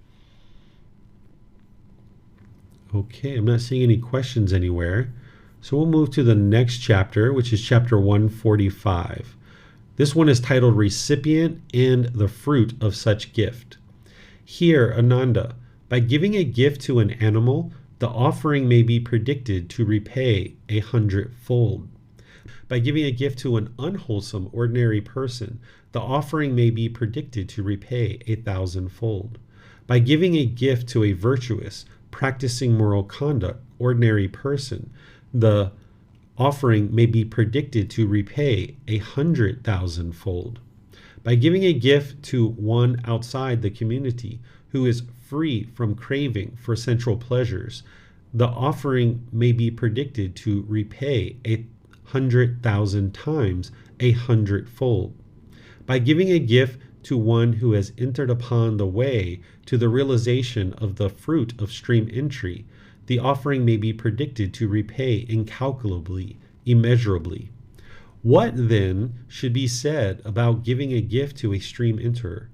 Okay, I'm not seeing any questions anywhere. So we'll move to the next chapter, which is chapter 145. This one is titled Recipient and the Fruit of Such Gift. Here, Ananda, by giving a gift to an animal, the offering may be predicted to repay 100-fold. By giving a gift to an unwholesome, ordinary person, the offering may be predicted to repay 1,000-fold. By giving a gift to a virtuous, practicing moral conduct, ordinary person, the offering may be predicted to repay 100,000-fold. By giving a gift to one outside the community who is free from craving for sensual pleasures, the offering may be predicted to repay 100,000 times 100-fold. By giving a gift to one who has entered upon the way to the realization of the fruit of stream entry, the offering may be predicted to repay incalculably, immeasurably. What then should be said about giving a gift to a stream enterer?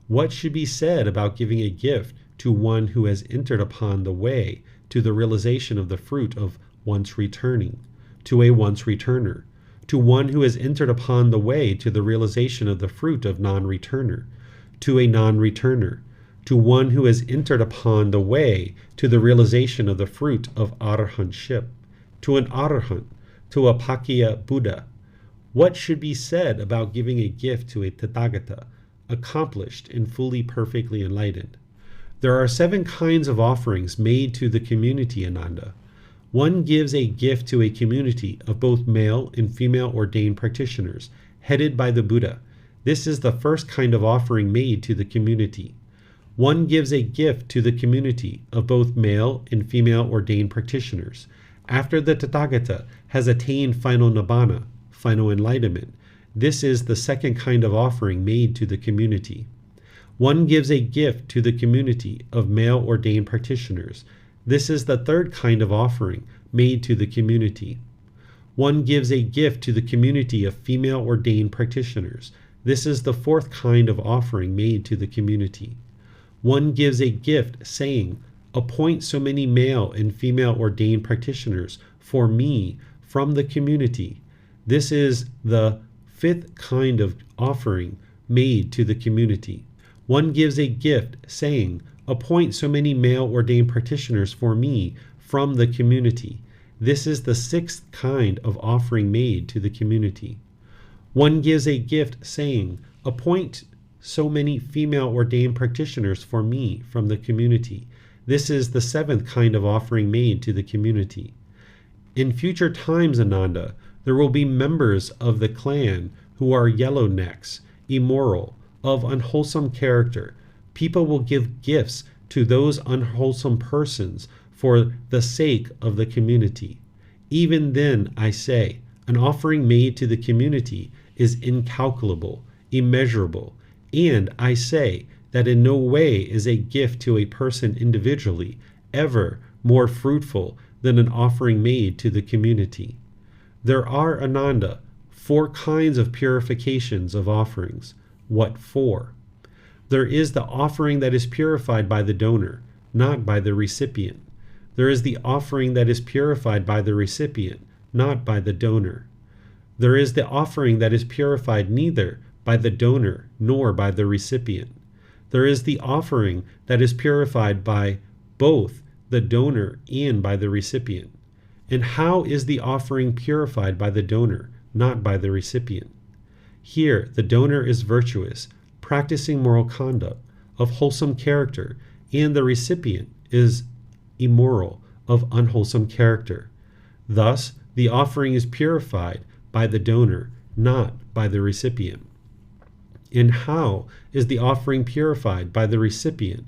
What should be said about giving a gift to one who has entered upon the way to the realization of the fruit of once returning, to a once returner, to one who has entered upon the way to the realization of the fruit of non-returner, to a non-returner, to one who has entered upon the way to the realization of the fruit of arahantship, to an arahant, to a Pakya Buddha? What should be said about giving a gift to a Tathagata, accomplished and fully perfectly enlightened? There are 7 kinds of offerings made to the community, Ananda. One gives a gift to a community of both male and female ordained practitioners, headed by the Buddha. This is the first kind of offering made to the community. One gives a gift to the community of both male and female ordained practitioners. After the Tathagata has attained final nibbana, final enlightenment, this is the second kind of offering made to the community. One gives a gift to the community of male ordained practitioners. This is the third kind of offering made to the community. One gives a gift to the community of female ordained practitioners. This is the fourth kind of offering made to the community. One gives a gift saying, "Appoint so many male and female ordained practitioners for me from the community." This is the fifth kind of offering made to the community. One gives a gift saying, "Appoint so many male ordained practitioners for me from the community." This is the sixth kind of offering made to the community. One gives a gift saying, "Appoint so many female ordained practitioners for me from the community." This is the seventh kind of offering made to the community. In future times, Ananda, there will be members of the clan who are yellow necks, immoral, of unwholesome character. People will give gifts to those unwholesome persons for the sake of the community. Even then, I say, an offering made to the community is incalculable, immeasurable, and I say that in no way is a gift to a person individually ever more fruitful than an offering made to the community. There are, Ananda, 4 kinds of purifications of offerings. What 4? There is the offering that is purified by the donor, not by the recipient. There is the offering that is purified by the recipient, not by the donor. There is the offering that is purified neither by the donor nor by the recipient. There is the offering that is purified by both the donor and by the recipient. And how is the offering purified by the donor, not by the recipient? Here, the donor is virtuous, practicing moral conduct, of wholesome character, and the recipient is immoral, of unwholesome character. Thus, the offering is purified by the donor, not by the recipient. And how is the offering purified by the recipient,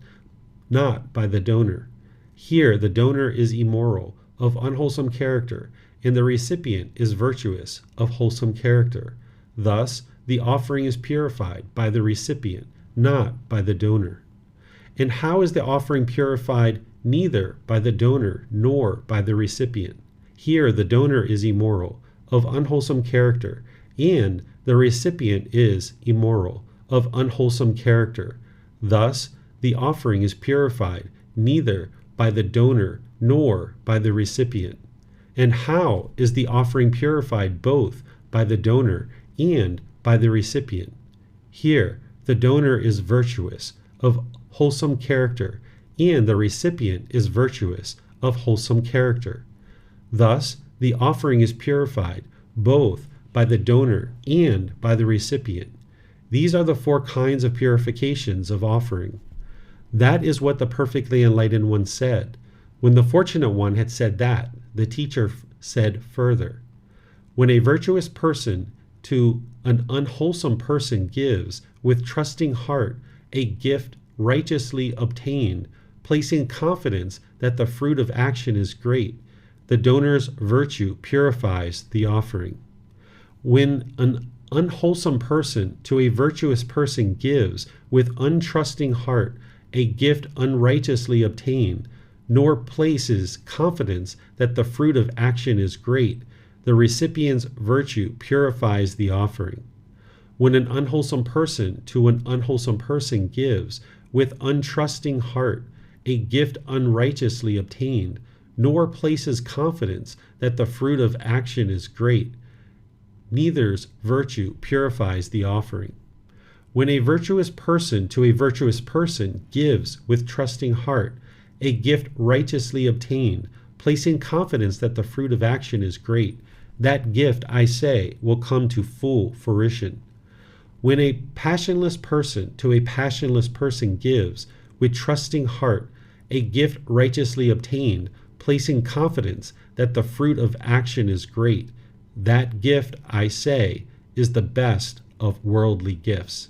not by the donor? Here, the donor is immoral, of unwholesome character, and the recipient is virtuous, of wholesome character. Thus, the offering is purified by the recipient, not by the donor. And how is the offering purified neither by the donor nor by the recipient? Here, the donor is immoral, of unwholesome character, and the recipient is immoral, of unwholesome character. Thus, the offering is purified neither by the donor nor by the recipient. And how is the offering purified both by the donor and by the recipient? Here, the donor is virtuous, of wholesome character, and the recipient is virtuous, of wholesome character. Thus, the offering is purified both by the donor and by the recipient. These are the 4 kinds of purifications of offering. That is what the perfectly enlightened one said. When the fortunate one had said that, the teacher said further, "When a virtuous person to an unwholesome person gives, with trusting heart, a gift righteously obtained, placing confidence that the fruit of action is great, the donor's virtue purifies the offering. When an unwholesome person to a virtuous person gives, with untrusting heart, a gift unrighteously obtained, nor places confidence that the fruit of action is great, the recipient's virtue purifies the offering. When an unwholesome person to an unwholesome person gives, with untrusting heart, a gift unrighteously obtained, nor places confidence that the fruit of action is great, neither's virtue purifies the offering. When a virtuous person to a virtuous person gives, with trusting heart, a gift righteously obtained, placing confidence that the fruit of action is great, that gift, I say, will come to full fruition. When a passionless person to a passionless person gives, with trusting heart, a gift righteously obtained, placing confidence that the fruit of action is great, that gift, I say, is the best of worldly gifts.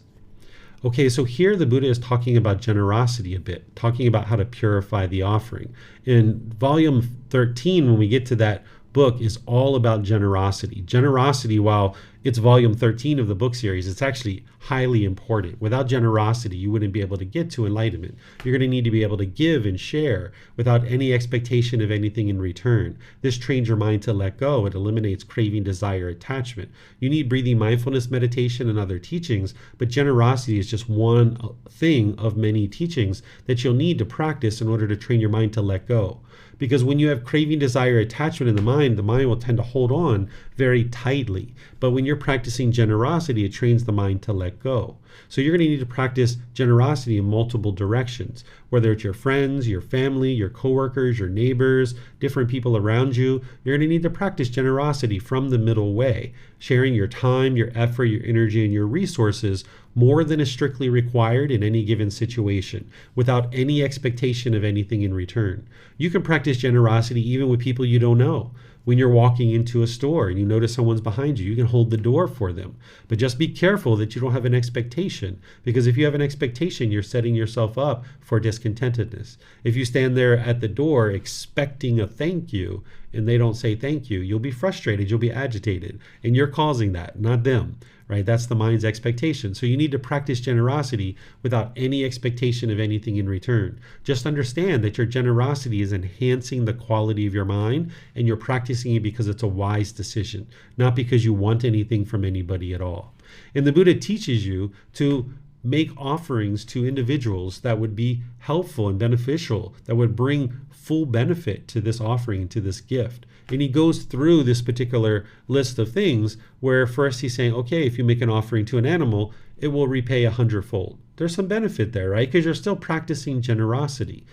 Okay, so here the Buddha is talking about generosity a bit, talking about how to purify the offering. In volume 13, when we get to that book, is all about generosity. Generosity, while it's volume 13 of the book series, it's actually highly important. Without generosity, you wouldn't be able to get to enlightenment. You're going to need to be able to give and share without any expectation of anything in return. This trains your mind to let go. It eliminates craving, desire, attachment. You need breathing mindfulness meditation and other teachings, but generosity is just one thing of many teachings that you'll need to practice in order to train your mind to let go. Because when you have craving, desire, attachment in the mind will tend to hold on very tightly. But when you're practicing generosity, it trains the mind to let go. So you're going to need to practice generosity in multiple directions, whether it's your friends, your family, your coworkers, your neighbors, different people around you. You're going to need to practice generosity from the middle way, sharing your time, your effort, your energy, and your resources more than is strictly required in any given situation, without any expectation of anything in return. You can practice generosity even with people you don't know. When you're walking into a store and you notice someone's behind you, you can hold the door for them. But just be careful that you don't have an expectation, because if you have an expectation, you're setting yourself up for discontentedness. If you stand there at the door expecting a thank you and they don't say thank you, you'll be frustrated, you'll be agitated, and you're causing that, not them. Right? That's the mind's expectation. So you need to practice generosity without any expectation of anything in return. Just understand that your generosity is enhancing the quality of your mind, and you're practicing it because it's a wise decision, not because you want anything from anybody at all. And the Buddha teaches you to make offerings to individuals that would be helpful and beneficial, that would bring full benefit to this offering, to this gift. And he goes through this particular list of things where first he's saying, okay, if you make an offering to an animal, it will repay 100-fold. There's some benefit there, right? Because you're still practicing generosity.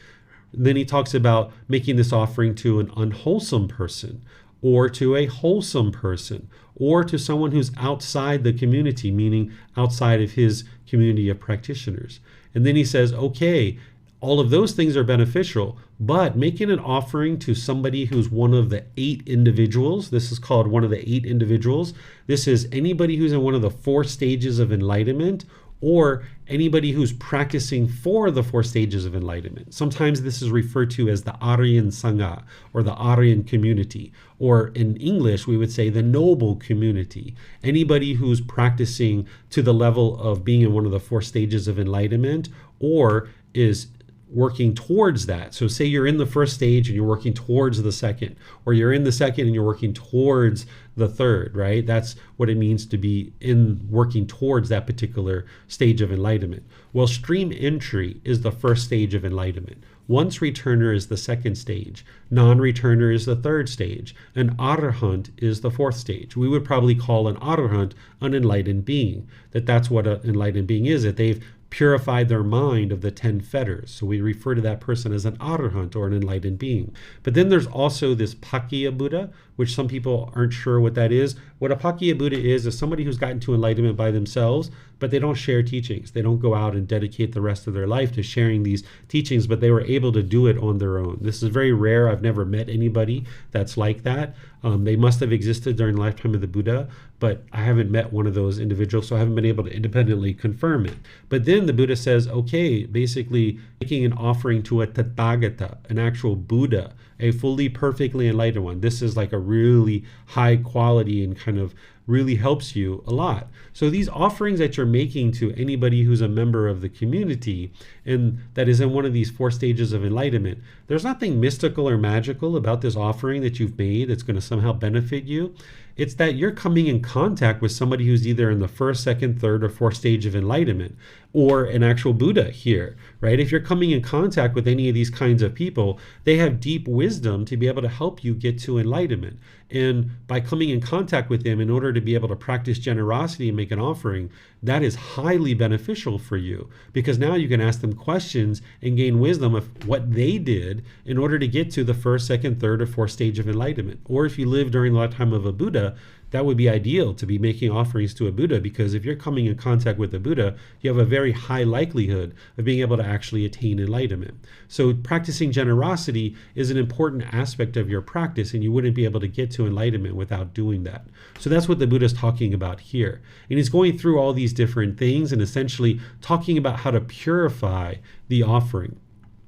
Then he talks about making this offering to an unwholesome person, or to a wholesome person, or to someone who's outside the community, meaning outside of his community of practitioners. And then he says, okay, all of those things are beneficial, but making an offering to somebody who's one of the 8 individuals, this is called one of the 8 individuals. This is anybody who's in one of the 4 stages of enlightenment, or anybody who's practicing for the 4 stages of enlightenment. Sometimes this is referred to as the Aryan Sangha, or the Aryan community, or in English we would say the noble community. Anybody who's practicing to the level of being in one of the 4 stages of enlightenment, or is working towards that. So say you're in the first stage and you're working towards the second, or you're in the second and you're working towards the third, right? That's what it means to be in working towards that particular stage of enlightenment. Well, stream entry is the first stage of enlightenment. Once returner is the second stage. Non-returner is the third stage. An arahant is the 4th stage. We would probably call an arahant an enlightened being. That's what an enlightened being is, that they've purified their mind of the 10 fetters. So we refer to that person as an arahant, or an enlightened being. But then there's also this Pakya Buddha, which some people aren't sure what that is. What a Pakya Buddha is somebody who's gotten to enlightenment by themselves, but they don't share teachings. They don't go out and dedicate the rest of their life to sharing these teachings, but they were able to do it on their own. This is very rare. I've never met anybody that's like that. They must have existed during the lifetime of the Buddha, but I haven't met one of those individuals, so I haven't been able to independently confirm it. But then the Buddha says, okay, basically making an offering to a Tathagata, an actual Buddha, a fully perfectly enlightened one. This is like a really high quality and kind of really helps you a lot. So these offerings that you're making to anybody who's a member of the community and that is in one of these 4 stages of enlightenment, there's nothing mystical or magical about this offering that you've made that's going to somehow benefit you. It's that you're coming in contact with somebody who's either in the 1st, 2nd, 3rd, or 4th stage of enlightenment, or an actual Buddha here, right? If you're coming in contact with any of these kinds of people, they have deep wisdom to be able to help you get to enlightenment. And by coming in contact with them in order to be able to practice generosity and make an offering, that is highly beneficial for you, because now you can ask them questions and gain wisdom of what they did in order to get to the 1st, 2nd, 3rd, or 4th stage of enlightenment. Or if you live during the lifetime of a Buddha, that would be ideal to be making offerings to a Buddha, because if you're coming in contact with the Buddha, you have a very high likelihood of being able to actually attain enlightenment. So practicing generosity is an important aspect of your practice, and you wouldn't be able to get to enlightenment without doing that. So that's what the Buddha is talking about here. And he's going through all these different things and essentially talking about how to purify the offering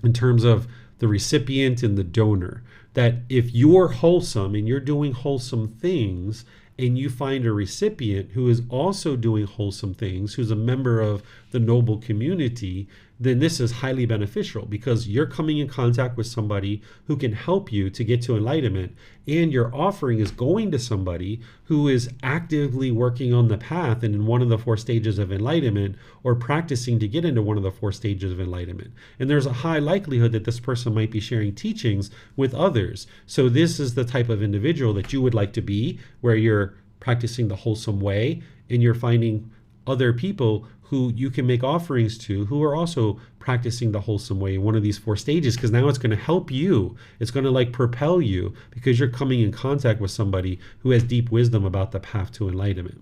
in terms of the recipient and the donor. That if you're wholesome and you're doing wholesome things, and you find a recipient who is also doing wholesome things, who's a member of the noble community, then this is highly beneficial, because you're coming in contact with somebody who can help you to get to enlightenment, and your offering is going to somebody who is actively working on the path and in one of the 4 stages of enlightenment, or practicing to get into one of the 4 stages of enlightenment. And there's a high likelihood that this person might be sharing teachings with others. So this is the type of individual that you would like to be, where you're practicing the wholesome way and you're finding other people who you can make offerings to who are also practicing the wholesome way in one of these 4 stages, because now it's going to help you. It's going to like propel you, because you're coming in contact with somebody who has deep wisdom about the path to enlightenment.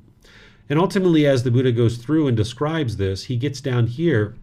And ultimately, as the Buddha goes through and describes this, he gets down here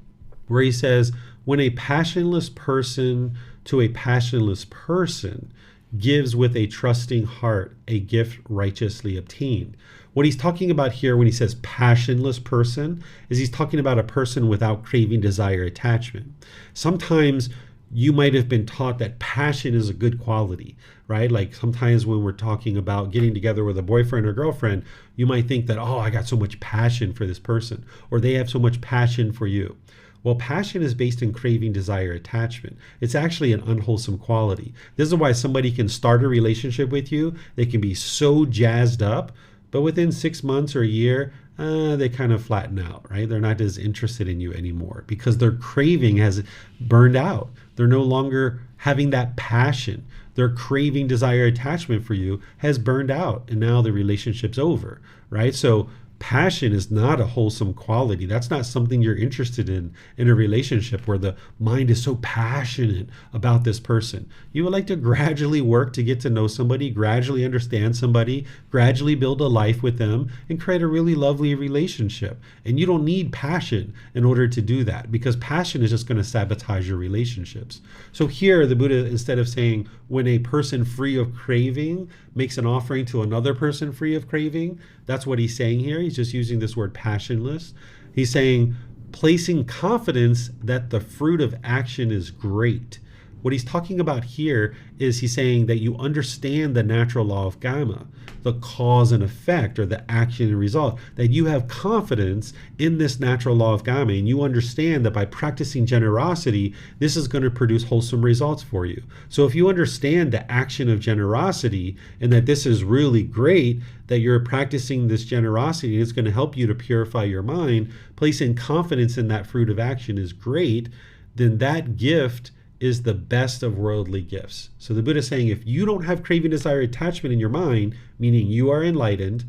where he says, when a passionless person to a passionless person gives with a trusting heart a gift righteously obtained. What he's talking about here when he says passionless person is he's talking about a person without craving, desire, attachment. Sometimes you might have been taught that passion is a good quality, right? Like sometimes when we're talking about getting together with a boyfriend or girlfriend, you might think that, oh, I got so much passion for this person, or they have so much passion for you. Well, passion is based in craving, desire, attachment. It's actually an unwholesome quality. This is why somebody can start a relationship with you. They can be so jazzed up, but within 6 months or a year, they kind of flatten out, right? They're not as interested in you anymore because their craving has burned out. They're no longer having that passion. Their craving, desire, attachment for you has burned out, and now the relationship's over, right? So passion is not a wholesome quality. That's not something you're interested in a relationship where the mind is so passionate about this person. You would like to gradually work to get to know somebody, gradually understand somebody, gradually build a life with them, and create a really lovely relationship. And you don't need passion in order to do that, because passion is just going to sabotage your relationships. So here the Buddha, instead of saying when a person free of craving makes an offering to another person free of craving, that's what he's saying here. He's just using this word passionless. He's saying placing confidence that the fruit of action is great. What he's talking about here is he's saying that you understand the natural law of Gotama, the cause and effect, or the action and result, that you have confidence in this natural law of Gotama, and you understand that by practicing generosity, this is going to produce wholesome results for you. So if you understand the action of generosity and that this is really great, that you're practicing this generosity and it's going to help you to purify your mind, placing confidence in that fruit of action is great, then that gift is the best of worldly gifts. So the Buddha is saying, if you don't have craving, desire, attachment in your mind, meaning you are enlightened,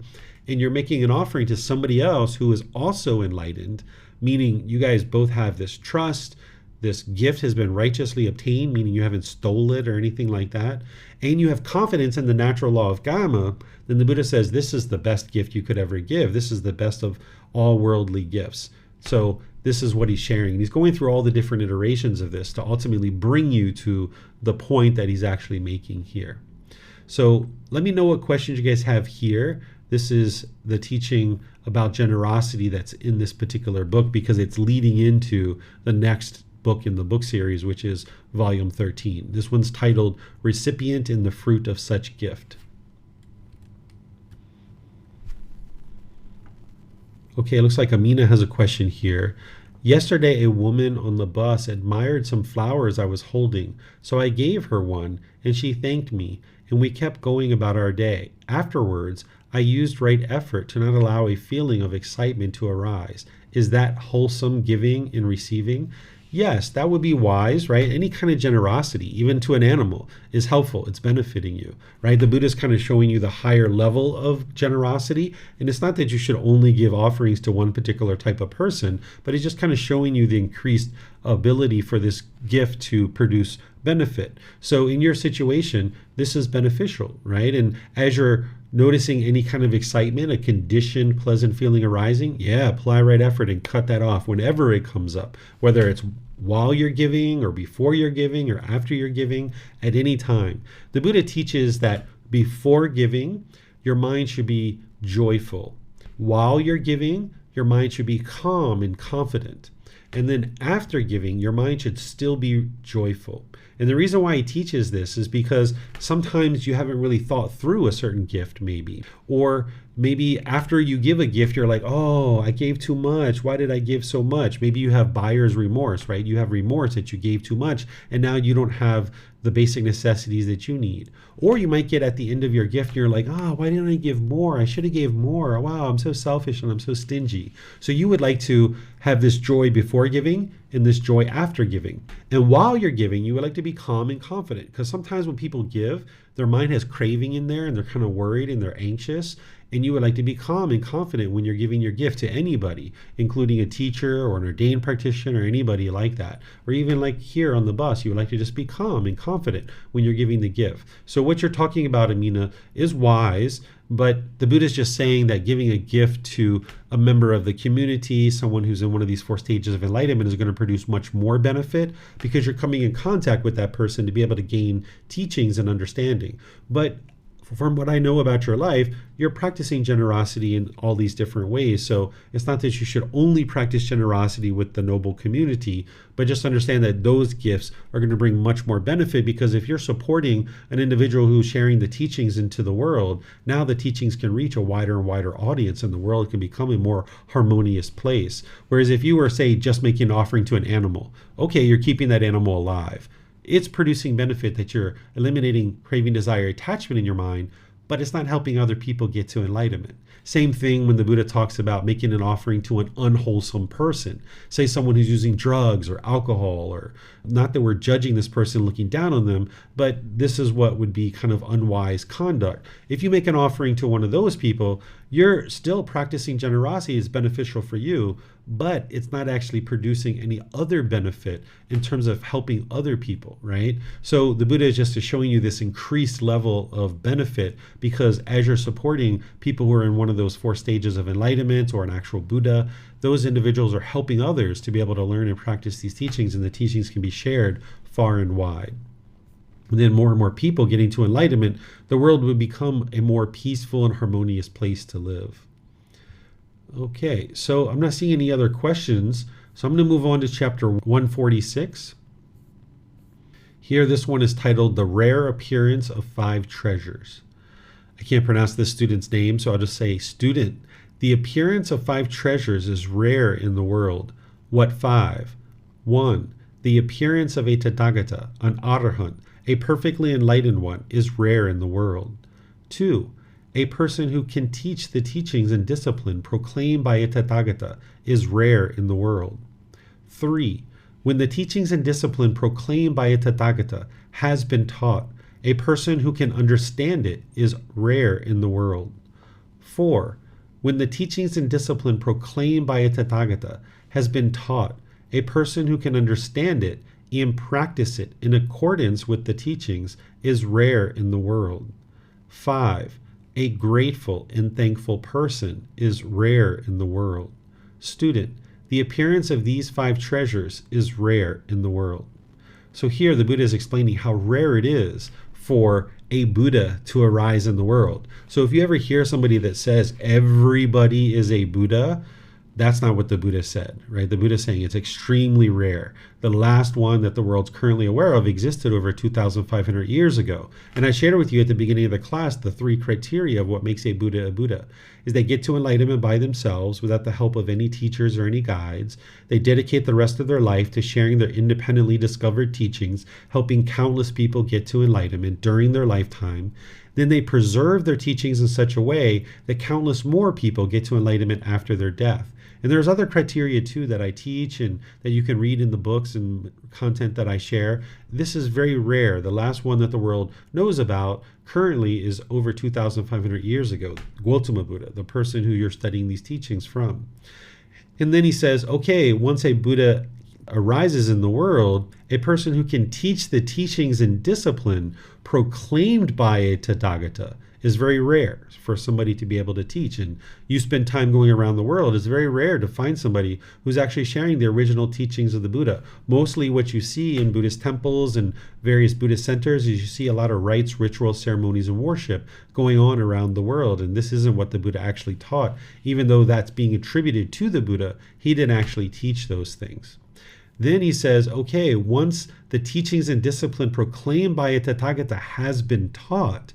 and you're making an offering to somebody else who is also enlightened, meaning you guys both have this trust, this gift has been righteously obtained, meaning you haven't stolen it or anything like that, and you have confidence in the natural law of Gotama, then the Buddha says this is the best gift you could ever give. This is the best of all worldly gifts. So this is what he's sharing. And he's going through all the different iterations of this to ultimately bring you to the point that he's actually making here. So let me know what questions you guys have here. This is the teaching about generosity that's in this particular book, because it's leading into the next book in the book series, which is volume 13. This one's titled Recipient in the Fruit of Such Gift. Okay, it looks like Amina has a question here. Yesterday, a woman on the bus admired some flowers I was holding, so I gave her one, and she thanked me, and we kept going about our day. Afterwards, I used right effort to not allow a feeling of excitement to arise. Is that wholesome giving and receiving? Yes, that would be wise, right? Any kind of generosity, even to an animal, is helpful. It's benefiting you, right? The Buddha is kind of showing you the higher level of generosity. And it's not that you should only give offerings to one particular type of person, but it's just kind of showing you the increased ability for this gift to produce benefit. So in your situation, this is beneficial, right? And as you're Noticing any kind of excitement, a conditioned, pleasant feeling arising? Yeah, apply right effort and cut that off whenever it comes up, whether it's while you're giving or before you're giving or after you're giving, at any time. The Buddha teaches that before giving, your mind should be joyful. While you're giving, your mind should be calm and confident. And then after giving, your mind should still be joyful. And the reason why he teaches this is because sometimes you haven't really thought through a certain gift, maybe. Or maybe after you give a gift, you're like, oh, I gave too much. Why did I give so much? Maybe you have buyer's remorse, right? You have remorse that you gave too much, and now you don't have the basic necessities that you need. Or you might get at the end of your gift and you're like, oh, why didn't I give more? I should have gave more. Wow, I'm so selfish and I'm so stingy. So you would like to have this joy before giving and this joy after giving. And while you're giving, you would like to be calm and confident, because sometimes when people give, their mind has craving in there and they're kind of worried and they're anxious. And you would like to be calm and confident when you're giving your gift to anybody, including a teacher or an ordained practitioner or anybody like that. Or even like here on the bus, you would like to just be calm and confident when you're giving the gift. So what you're talking about, Amina, is wise, but the Buddha is just saying that giving a gift to a member of the community, someone who's in one of these 4 stages of enlightenment, is going to produce much more benefit because you're coming in contact with that person to be able to gain teachings and understanding. But from what I know about your life, you're practicing generosity in all these different ways. So it's not that you should only practice generosity with the noble community, but just understand that those gifts are going to bring much more benefit, because if you're supporting an individual who's sharing the teachings into the world, now the teachings can reach a wider and wider audience and the world can become a more harmonious place. Whereas if you were, say, just making an offering to an animal, okay, you're keeping that animal alive. It's producing benefit that you're eliminating craving, desire, attachment in your mind, but it's not helping other people get to enlightenment. Same thing when the Buddha talks about making an offering to an unwholesome person. Say someone who's using drugs or alcohol, or not that we're judging this person, looking down on them, but this is what would be kind of unwise conduct. If you make an offering to one of those people, you're still practicing generosity. It's beneficial for you, but it's not actually producing any other benefit in terms of helping other people, right? So the Buddha is just showing you this increased level of benefit, because as you're supporting people who are in one of those 4 stages of enlightenment or an actual Buddha, those individuals are helping others to be able to learn and practice these teachings, and the teachings can be shared far and wide. And then more and more people getting to enlightenment, the world would become a more peaceful and harmonious place to live. Okay, so I'm not seeing any other questions, so I'm going to move on to chapter 146. Here, this one is titled The Rare Appearance of 5 Treasures. I can't pronounce this student's name, so I'll just say, student, the appearance of 5 treasures is rare in the world. What 5? 1. The appearance of a Tathagata, an Arahant, a perfectly enlightened one, is rare in the world. 2. A person who can teach the teachings and discipline proclaimed by a Tathagata is rare in the world. 3. When the teachings and discipline proclaimed by a Tathagata has been taught, a person who can understand it is rare in the world. 4. When the teachings and discipline proclaimed by a Tathagata has been taught, a person who can understand it and practice it in accordance with the teachings is rare in the world. 5. A grateful and thankful person is rare in the world. Student, the appearance of these 5 treasures is rare in the world. So here the Buddha is explaining how rare it is for a Buddha to arise in the world. So if you ever hear somebody that says everybody is a Buddha, that's not what the Buddha said, right? The Buddha is saying it's extremely rare. The last one that the world's currently aware of existed over 2,500 years ago. And I shared with you at the beginning of the class the 3 criteria of what makes a Buddha, is they get to enlightenment by themselves without the help of any teachers or any guides. They dedicate the rest of their life to sharing their independently discovered teachings, helping countless people get to enlightenment during their lifetime. Then they preserve their teachings in such a way that countless more people get to enlightenment after their death. And there's other criteria too that I teach and that you can read in the books and content that I share. This is very rare. The last one that the world knows about currently is over 2,500 years ago, Gotama Buddha, the person who you're studying these teachings from. And then he says, okay, once a Buddha arises in the world, a person who can teach the teachings and discipline proclaimed by a Tathagata is very rare for somebody to be able to teach. And you spend time going around the world, it's very rare to find somebody who's actually sharing the original teachings of the Buddha. Mostly what you see in Buddhist temples and various Buddhist centers is you see a lot of rites, rituals, ceremonies, and worship going on around the world. And this isn't what the Buddha actually taught. Even though that's being attributed to the Buddha, he didn't actually teach those things. Then he says, okay, once the teachings and discipline proclaimed by a Tathagata has been taught,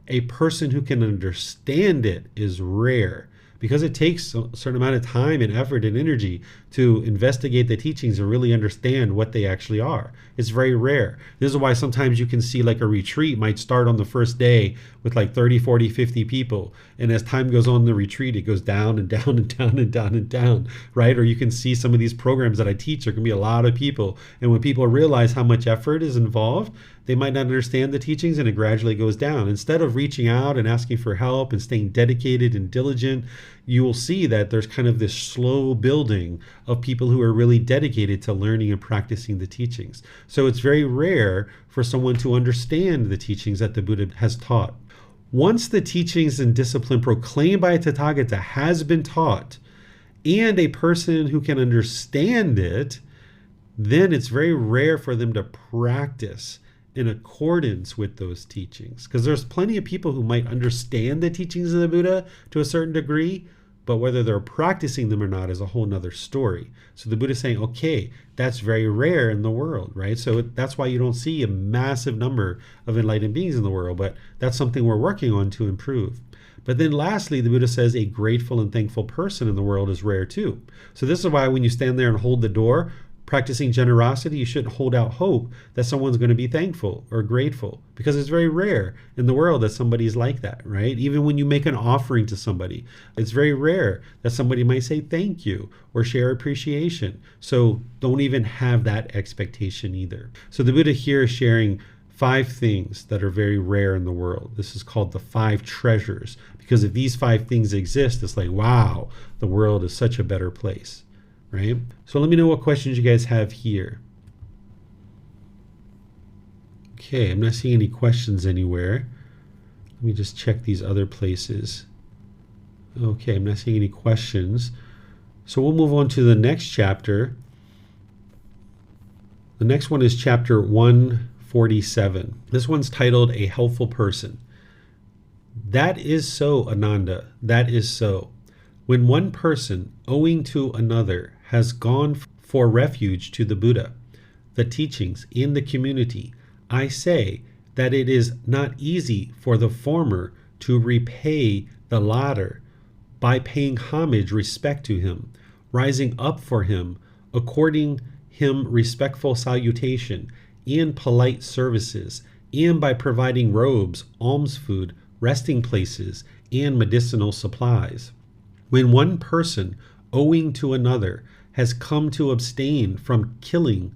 a person who can understand it is rare, because it takes a certain amount of time and effort and energy to investigate the teachings and really understand what they actually are. It's very rare. This is why sometimes you can see like a retreat might start on the first day with like 30, 40, 50 people. And as time goes on in the retreat, it goes down and down and down and down and down, right? Or you can see some of these programs that I teach, there can be a lot of people. And when people realize how much effort is involved, they might not understand the teachings and it gradually goes down. Instead of reaching out and asking for help and staying dedicated and diligent, you will see that there's kind of this slow building of people who are really dedicated to learning and practicing the teachings. So it's very rare for someone to understand the teachings that the Buddha has taught. Once the teachings and discipline proclaimed by a Tathagata has been taught, and a person who can understand it, then it's very rare for them to practice in accordance with those teachings. Because there's plenty of people who might understand the teachings of the Buddha to a certain degree, but whether they're practicing them or not is a whole nother story. So the Buddha is saying, okay, that's very rare in the world, right? So that's why you don't see a massive number of enlightened beings in the world, but that's something we're working on to improve. But then lastly, the Buddha says a grateful and thankful person in the world is rare too. So this is why when you stand there and hold the door, practicing generosity, you shouldn't hold out hope that someone's going to be thankful or grateful, because it's very rare in the world that somebody's like that, right? Even when you make an offering to somebody, it's very rare that somebody might say thank you or share appreciation. So don't even have that expectation either. So the Buddha here is sharing 5 things that are very rare in the world. This is called the 5 treasures, because if these 5 things exist, it's like, wow, the world is such a better place. Right? So let me know what questions you guys have here. Okay, I'm not seeing any questions anywhere. Let me just check these other places. Okay, I'm not seeing any questions. So we'll move on to the next chapter. The next one is chapter 147. This one's titled A Helpful Person. That is so, Ananda, that is so. When one person, owing to another, has gone for refuge to the Buddha, the teachings in the community, I say that it is not easy for the former to repay the latter by paying homage, respect to him, rising up for him, according him respectful salutation and polite services, and by providing robes, alms food, resting places, and medicinal supplies. When one person, owing to another, has come to abstain from killing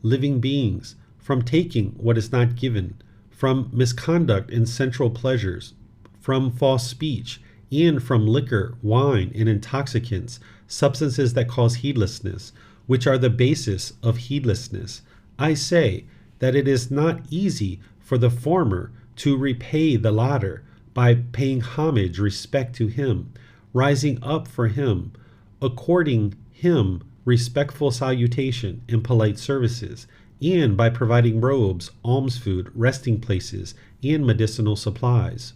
living beings, from taking what is not given, from misconduct in sensual pleasures, from false speech, and from liquor, wine, and intoxicants, substances that cause heedlessness, which are the basis of heedlessness, I say that it is not easy for the former to repay the latter by paying homage, respect to him, rising up for him, according him respectful salutation and polite services, and by providing robes, alms food, resting places, and medicinal supplies.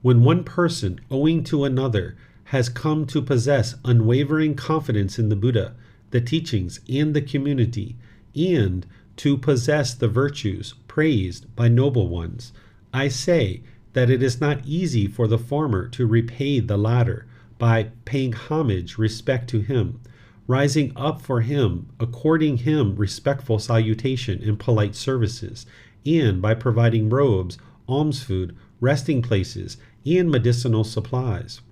When one person, owing to another, has come to possess unwavering confidence in the Buddha, the teachings, and the community, and to possess the virtues praised by noble ones, I say that it is not easy for the former to repay the latter by paying homage, respect to him, rising up for him, according him respectful salutation and polite services, and by providing robes, alms food, resting places, and medicinal supplies.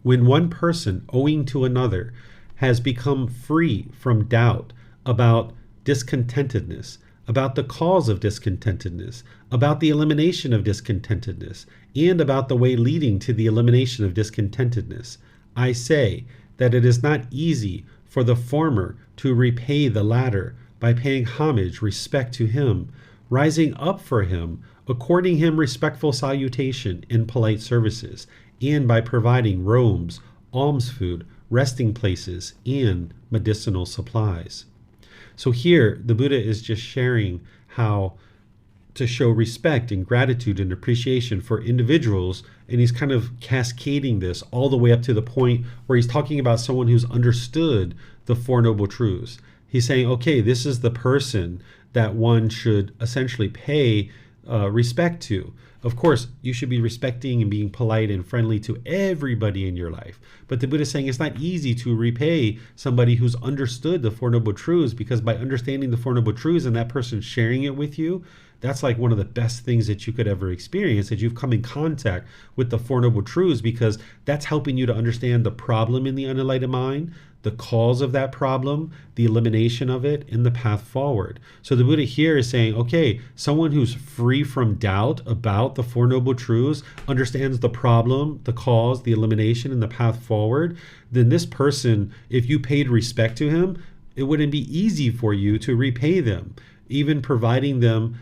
When one person, owing to another, has become free from doubt about discontentedness, about the cause of discontentedness, about the elimination of discontentedness, and about the way leading to the elimination of discontentedness, I say that it is not easy for the former to repay the latter by paying homage, respect to him, rising up for him, according him respectful salutation and polite services, and by providing robes, alms food, resting places, and medicinal supplies. So here, the Buddha is just sharing how to show respect and gratitude and appreciation for individuals, and he's kind of cascading this all the way up to the point where he's talking about someone who's understood the Four Noble Truths. He's saying, okay, this is the person that one should essentially pay respect to. Of course, you should be respecting and being polite and friendly to everybody in your life. But the Buddha is saying it's not easy to repay somebody who's understood the Four Noble Truths, because by understanding the Four Noble Truths and that person sharing it with you, that's like one of the best things that you could ever experience, that you've come in contact with the Four Noble Truths, because that's helping you to understand the problem in the unenlightened mind, the cause of that problem, the elimination of it, and the path forward. So the Buddha here is saying, okay, someone who's free from doubt about the Four Noble Truths, understands the problem, the cause, the elimination, and the path forward, then this person, if you paid respect to him, it wouldn't be easy for you to repay them. Even providing them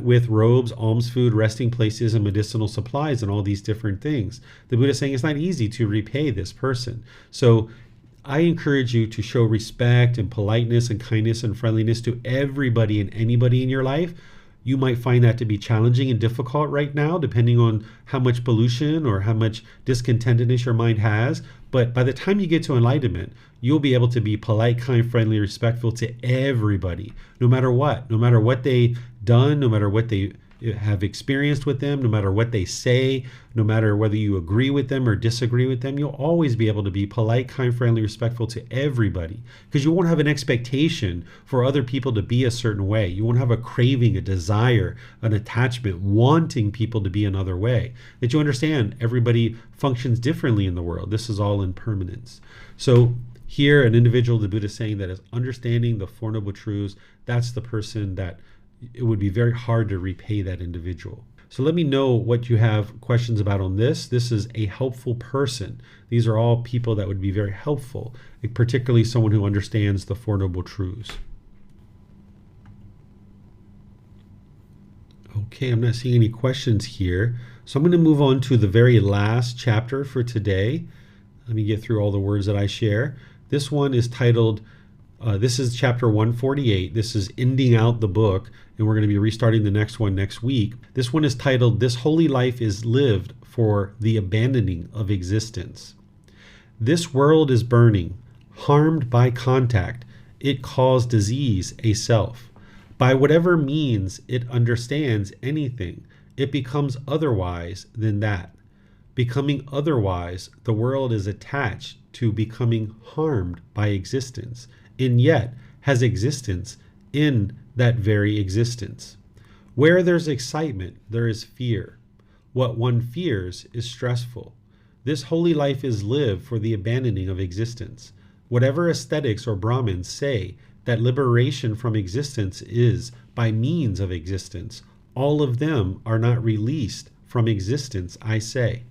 with robes, alms food, resting places, and medicinal supplies, and all these different things. The Buddha is saying it's not easy to repay this person. So I encourage you to show respect and politeness and kindness and friendliness to everybody and anybody in your life. You might find that to be challenging and difficult right now, depending on how much pollution or how much discontentedness your mind has. But by the time you get to enlightenment, you'll be able to be polite, kind, friendly, respectful to everybody, no matter what they've done, no matter what they have experienced with them, no matter what they say, no matter whether you agree with them or disagree with them. You'll always be able to be polite, kind, friendly, respectful to everybody, because you won't have an expectation for other people to be a certain way. You won't have a craving, a desire, an attachment, wanting people to be another way. That you understand everybody functions differently in the world. This is all impermanence. So here, an individual, the Buddha is saying that is understanding the Four Noble Truths, that's the person that it would be very hard to repay that individual. So let me know what you have questions about on this. This is a helpful person. These are all people that would be very helpful, particularly someone who understands the Four Noble Truths. Okay, I'm not seeing any questions here. So I'm going to move on to the very last chapter for today. Let me get through all the words that I share. This one is titled, this is chapter 148. This is ending out the book, and we're going to be restarting the next one next week. This one is titled, This Holy Life is Lived for the Abandoning of Existence. This world is burning, harmed by contact. It calls disease a self. By whatever means it understands anything, it becomes otherwise than that. Becoming otherwise, the world is attached to becoming harmed by existence, and yet has existence in that very existence. Where there's excitement, there is fear. What one fears is stressful. This holy life is lived for the abandoning of existence. Whatever ascetics or Brahmins say that liberation from existence is by means of existence, all of them are not released from existence, I say.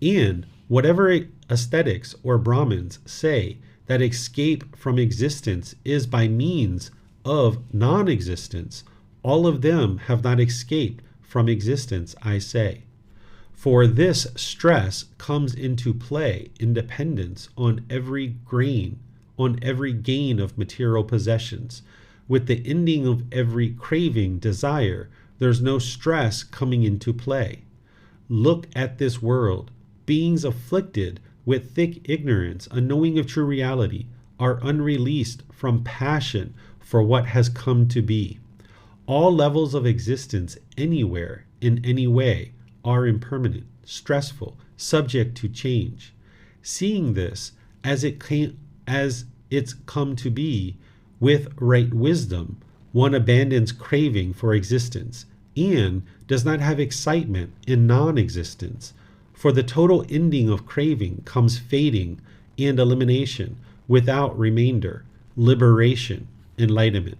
And whatever ascetics or Brahmins say that escape from existence is by means of non-existence, all of them have not escaped from existence, I say. For this stress comes into play in dependence on every gain of material possessions. With the ending of every craving, desire, there's no stress coming into play. Look at this world. Beings afflicted with thick ignorance, unknowing of true reality, are unreleased from passion for what has come to be. All levels of existence anywhere, in any way, are impermanent, stressful, subject to change. Seeing this as it's come to be, with right wisdom, one abandons craving for existence and does not have excitement in non-existence. For the total ending of craving comes fading and elimination without remainder, liberation, enlightenment.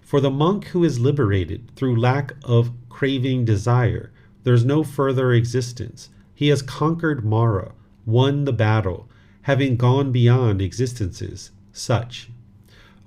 For the monk who is liberated through lack of craving desire, there's no further existence. He has conquered Mara, won the battle, having gone beyond existences such.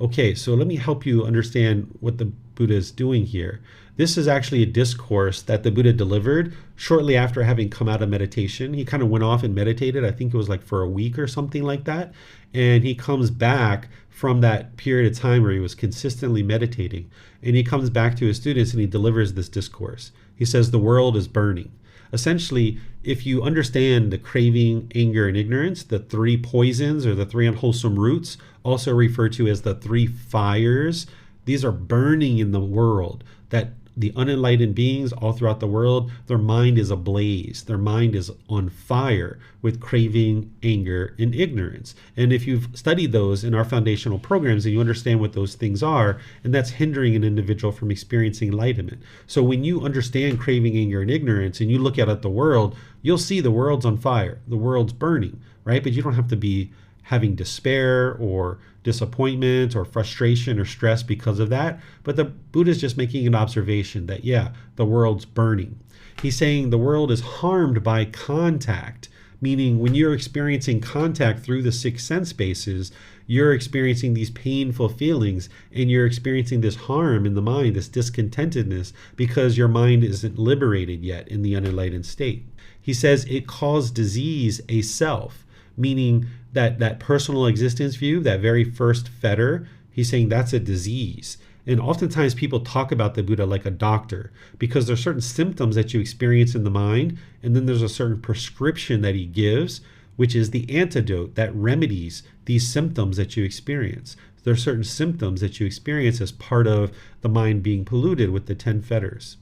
Okay, so let me help you understand what the Buddha is doing here. This is actually a discourse that the Buddha delivered shortly after having come out of meditation. He kind of went off and meditated. I think it was like for a week or something like that. And he comes back from that period of time where he was consistently meditating. And he comes back to his students and he delivers this discourse. He says, the world is burning. Essentially, if you understand the craving, anger, and ignorance, the three poisons or the three unwholesome roots, also referred to as the three fires, these are burning in the world. That the unenlightened beings all throughout the world, their mind is ablaze. Their mind is on fire with craving, anger, and ignorance. And if you've studied those in our foundational programs, and you understand what those things are, and that's hindering an individual from experiencing enlightenment. So when you understand craving, anger, and ignorance, and you look out at the world, you'll see the world's on fire. The world's burning, right? But you don't have to be having despair or disappointment or frustration or stress because of that. But the Buddha is just making an observation that, yeah, the world's burning. He's saying the world is harmed by contact, meaning when you're experiencing contact through the six sense bases, you're experiencing these painful feelings and you're experiencing this harm in the mind, this discontentedness, because your mind isn't liberated yet in the unenlightened state. He says it caused disease a self, meaning that personal existence view, that very first fetter, he's saying that's a disease. And oftentimes people talk about the Buddha like a doctor because there's certain symptoms that you experience in the mind, and then there's a certain prescription that he gives, which is the antidote that remedies these symptoms that you experience. There are certain symptoms that you experience as part of the mind being polluted with the 10 fetters.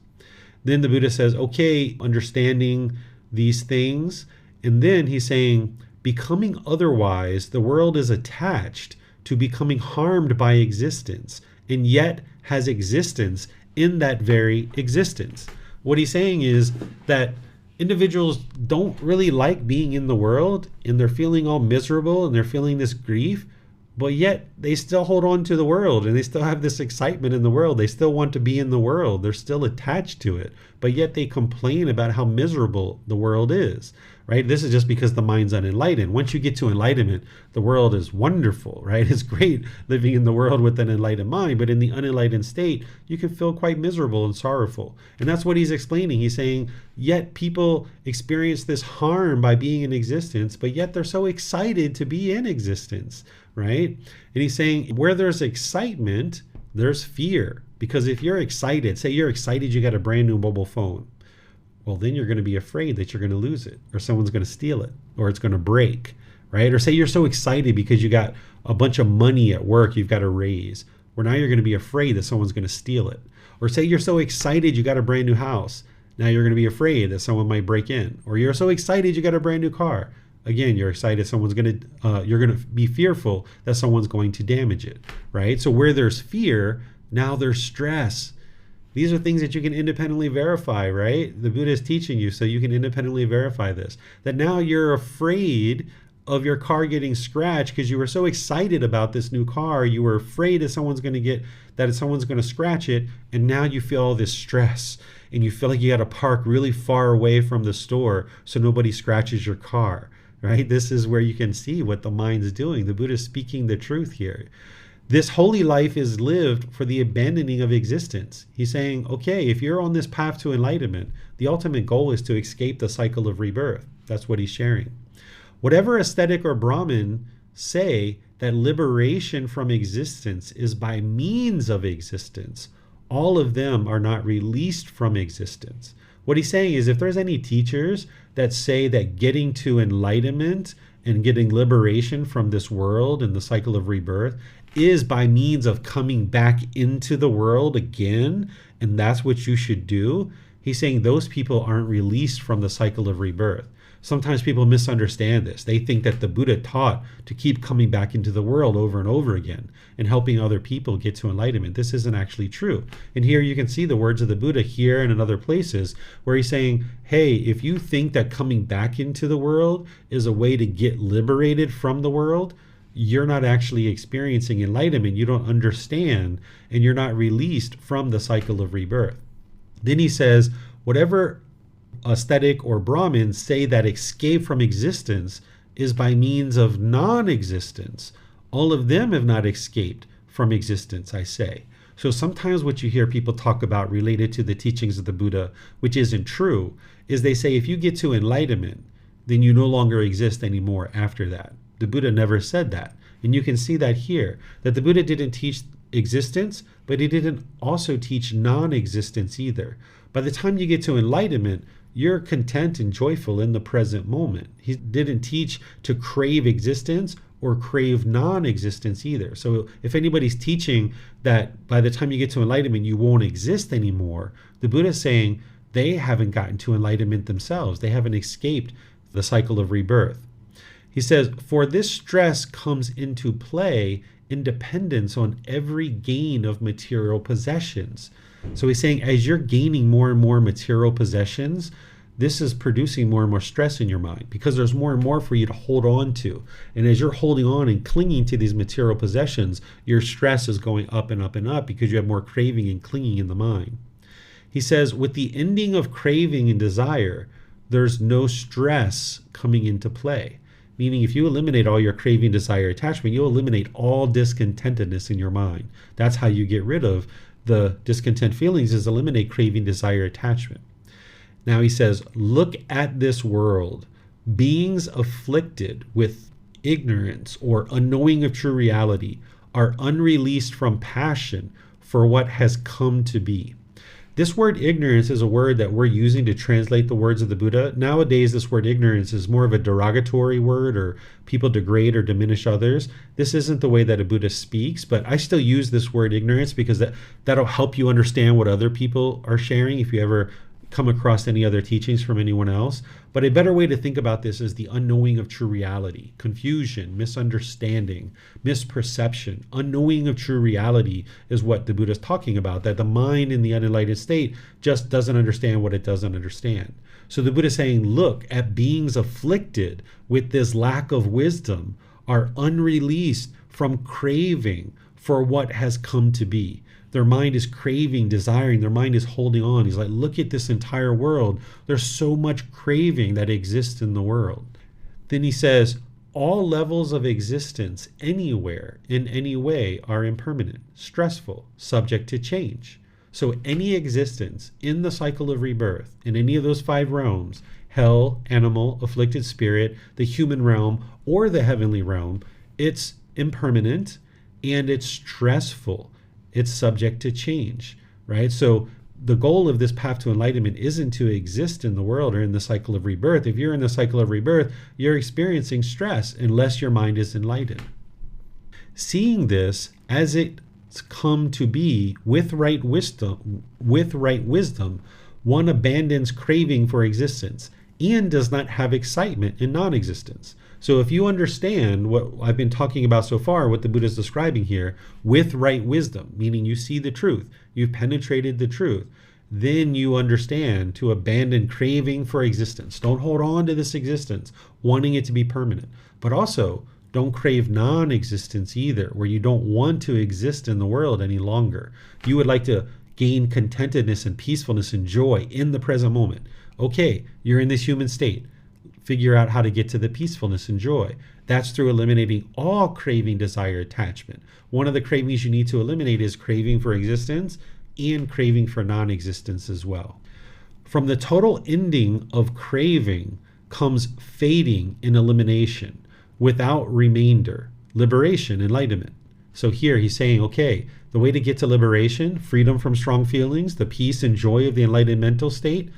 Then the Buddha says, okay, understanding these things, and then he's saying, becoming otherwise, the world is attached to becoming harmed by existence, and yet has existence in that very existence. What he's saying is that individuals don't really like being in the world, and they're feeling all miserable, and they're feeling this grief, but yet they still hold on to the world, and they still have this excitement in the world. They still want to be in the world. They're still attached to it, but yet they complain about how miserable the world is. Right? This is just because the mind's unenlightened. Once you get to enlightenment, the world is wonderful, right? It's great living in the world with an enlightened mind, but in the unenlightened state, you can feel quite miserable and sorrowful. And that's what he's explaining. He's saying, yet people experience this harm by being in existence, but yet they're so excited to be in existence, right? And he's saying, where there's excitement, there's fear. Because if you're excited, say you're excited you got a brand new mobile phone, well, then you're going to be afraid that you're going to lose it, or someone's going to steal it, or it's going to break, right? Or say you're so excited because you got a bunch of money at work you've got to raise, well, now you're going to be afraid that someone's going to steal it. Or say you're so excited you got a brand new house, now you're going to be afraid that someone might break in. Or you're so excited you got a brand new car, again, you're excited you're going to be fearful that someone's going to damage it, right? So where there's fear, now there's stress. These are things that you can independently verify, right? The Buddha is teaching you so you can independently verify this. That now you're afraid of your car getting scratched because you were so excited about this new car. You were afraid that someone's going to scratch it. And now you feel all this stress and you feel like you got to park really far away from the store so nobody scratches your car, right? This is where you can see what the mind's doing. The Buddha is speaking the truth here. This holy life is lived for the abandoning of existence. He's saying, okay, if you're on this path to enlightenment, the ultimate goal is to escape the cycle of rebirth. That's what he's sharing. Whatever ascetic or Brahmin say that liberation from existence is by means of existence, all of them are not released from existence. What he's saying is if there's any teachers that say that getting to enlightenment and getting liberation from this world and the cycle of rebirth is by means of coming back into the world again, and that's what you should do, he's saying those people aren't released from the cycle of rebirth. Sometimes people misunderstand this. They think that the Buddha taught to keep coming back into the world over and over again and helping other people get to enlightenment. This isn't actually true. And here you can see the words of the Buddha here and in other places where he's saying, hey, if you think that coming back into the world is a way to get liberated from the world, you're not actually experiencing enlightenment. You don't understand, and you're not released from the cycle of rebirth. Then he says, whatever ascetic or Brahmin say that escape from existence is by means of non-existence, all of them have not escaped from existence, I say. So sometimes what you hear people talk about related to the teachings of the Buddha, which isn't true, is they say if you get to enlightenment, then you no longer exist anymore after that. The Buddha never said that. And you can see that here, that the Buddha didn't teach existence, but he didn't also teach non-existence either. By the time you get to enlightenment, you're content and joyful in the present moment. He didn't teach to crave existence or crave non-existence either. So if anybody's teaching that by the time you get to enlightenment, you won't exist anymore, the Buddha is saying they haven't gotten to enlightenment themselves. They haven't escaped the cycle of rebirth. He says, for this stress comes into play in dependence on every gain of material possessions. So he's saying as you're gaining more and more material possessions, this is producing more and more stress in your mind because there's more and more for you to hold on to. And as you're holding on and clinging to these material possessions, your stress is going up and up and up because you have more craving and clinging in the mind. He says, with the ending of craving and desire, there's no stress coming into play. Meaning if you eliminate all your craving, desire, attachment, you'll eliminate all discontentedness in your mind. That's how you get rid of the discontent feelings, is eliminate craving, desire, attachment. Now he says, look at this world. Beings afflicted with ignorance or unknowing of true reality are unreleased from passion for what has come to be. This word ignorance is a word that we're using to translate the words of the Buddha. Nowadays, this word ignorance is more of a derogatory word, or people degrade or diminish others. This isn't the way that a Buddha speaks, but I still use this word ignorance because that'll help you understand what other people are sharing if you ever come across any other teachings from anyone else. But a better way to think about this is the unknowing of true reality, confusion, misunderstanding, misperception. Unknowing of true reality is what the Buddha is talking about, that the mind in the unenlightened state just doesn't understand what it doesn't understand. So the Buddha is saying, look at beings afflicted with this lack of wisdom are unreleased from craving for what has come to be. Their mind is craving, desiring, their mind is holding on. He's like, look at this entire world. There's so much craving that exists in the world. Then he says, all levels of existence anywhere, in any way, are impermanent, stressful, subject to change. So any existence in the cycle of rebirth, in any of those 5 realms, hell, animal, afflicted spirit, the human realm, or the heavenly realm, it's impermanent and it's stressful. It's subject to change, right? So the goal of this path to enlightenment isn't to exist in the world or in the cycle of rebirth. If you're in the cycle of rebirth, you're experiencing stress unless your mind is enlightened. Seeing this as it's come to be with right wisdom, one abandons craving for existence and does not have excitement in non-existence. So if you understand what I've been talking about so far, what the Buddha is describing here, with right wisdom, meaning you see the truth, you've penetrated the truth, then you understand to abandon craving for existence. Don't hold on to this existence, wanting it to be permanent. But also, don't crave non-existence either, where you don't want to exist in the world any longer. You would like to gain contentedness and peacefulness and joy in the present moment. Okay, you're in this human state. Figure out how to get to the peacefulness and joy. That's through eliminating all craving, desire, attachment. One of the cravings you need to eliminate is craving for existence and craving for non-existence as well. From the total ending of craving comes fading in elimination without remainder, liberation, enlightenment. So here he's saying, okay, the way to get to liberation, freedom from strong feelings, the peace and joy of the enlightened mental state,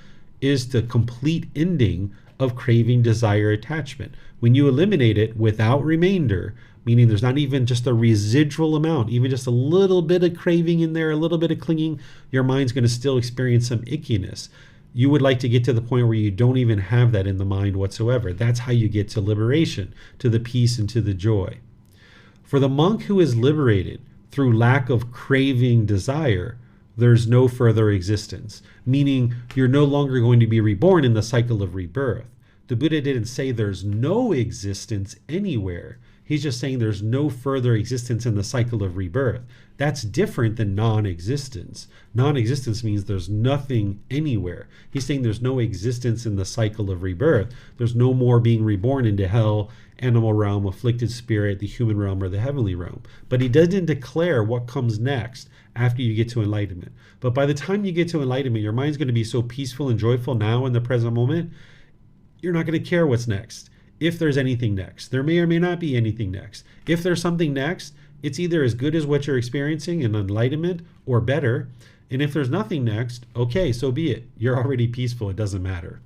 is the complete ending of craving, desire, attachment. When you eliminate it without remainder, meaning there's not even just a residual amount, even just a little bit of craving in there, a little bit of clinging, your mind's going to still experience some ickiness. You would like to get to the point where you don't even have that in the mind whatsoever. That's how you get to liberation, to the peace and to the joy. For the monk who is liberated through lack of craving, desire, there's no further existence, meaning you're no longer going to be reborn in the cycle of rebirth. The Buddha didn't say there's no existence anywhere. He's just saying there's no further existence in the cycle of rebirth. That's different than non-existence. Non-existence means there's nothing anywhere. He's saying there's no existence in the cycle of rebirth. There's no more being reborn into hell, animal realm, afflicted spirit, the human realm, or the heavenly realm. But he doesn't declare what comes next after you get to enlightenment. But by the time you get to enlightenment, your mind's going to be so peaceful and joyful now in the present moment, you're not going to care what's next. If there's anything next, there may or may not be anything next. If there's something next, it's either as good as what you're experiencing in enlightenment or better. And if there's nothing next, okay, so be it. You're already peaceful. It doesn't matter.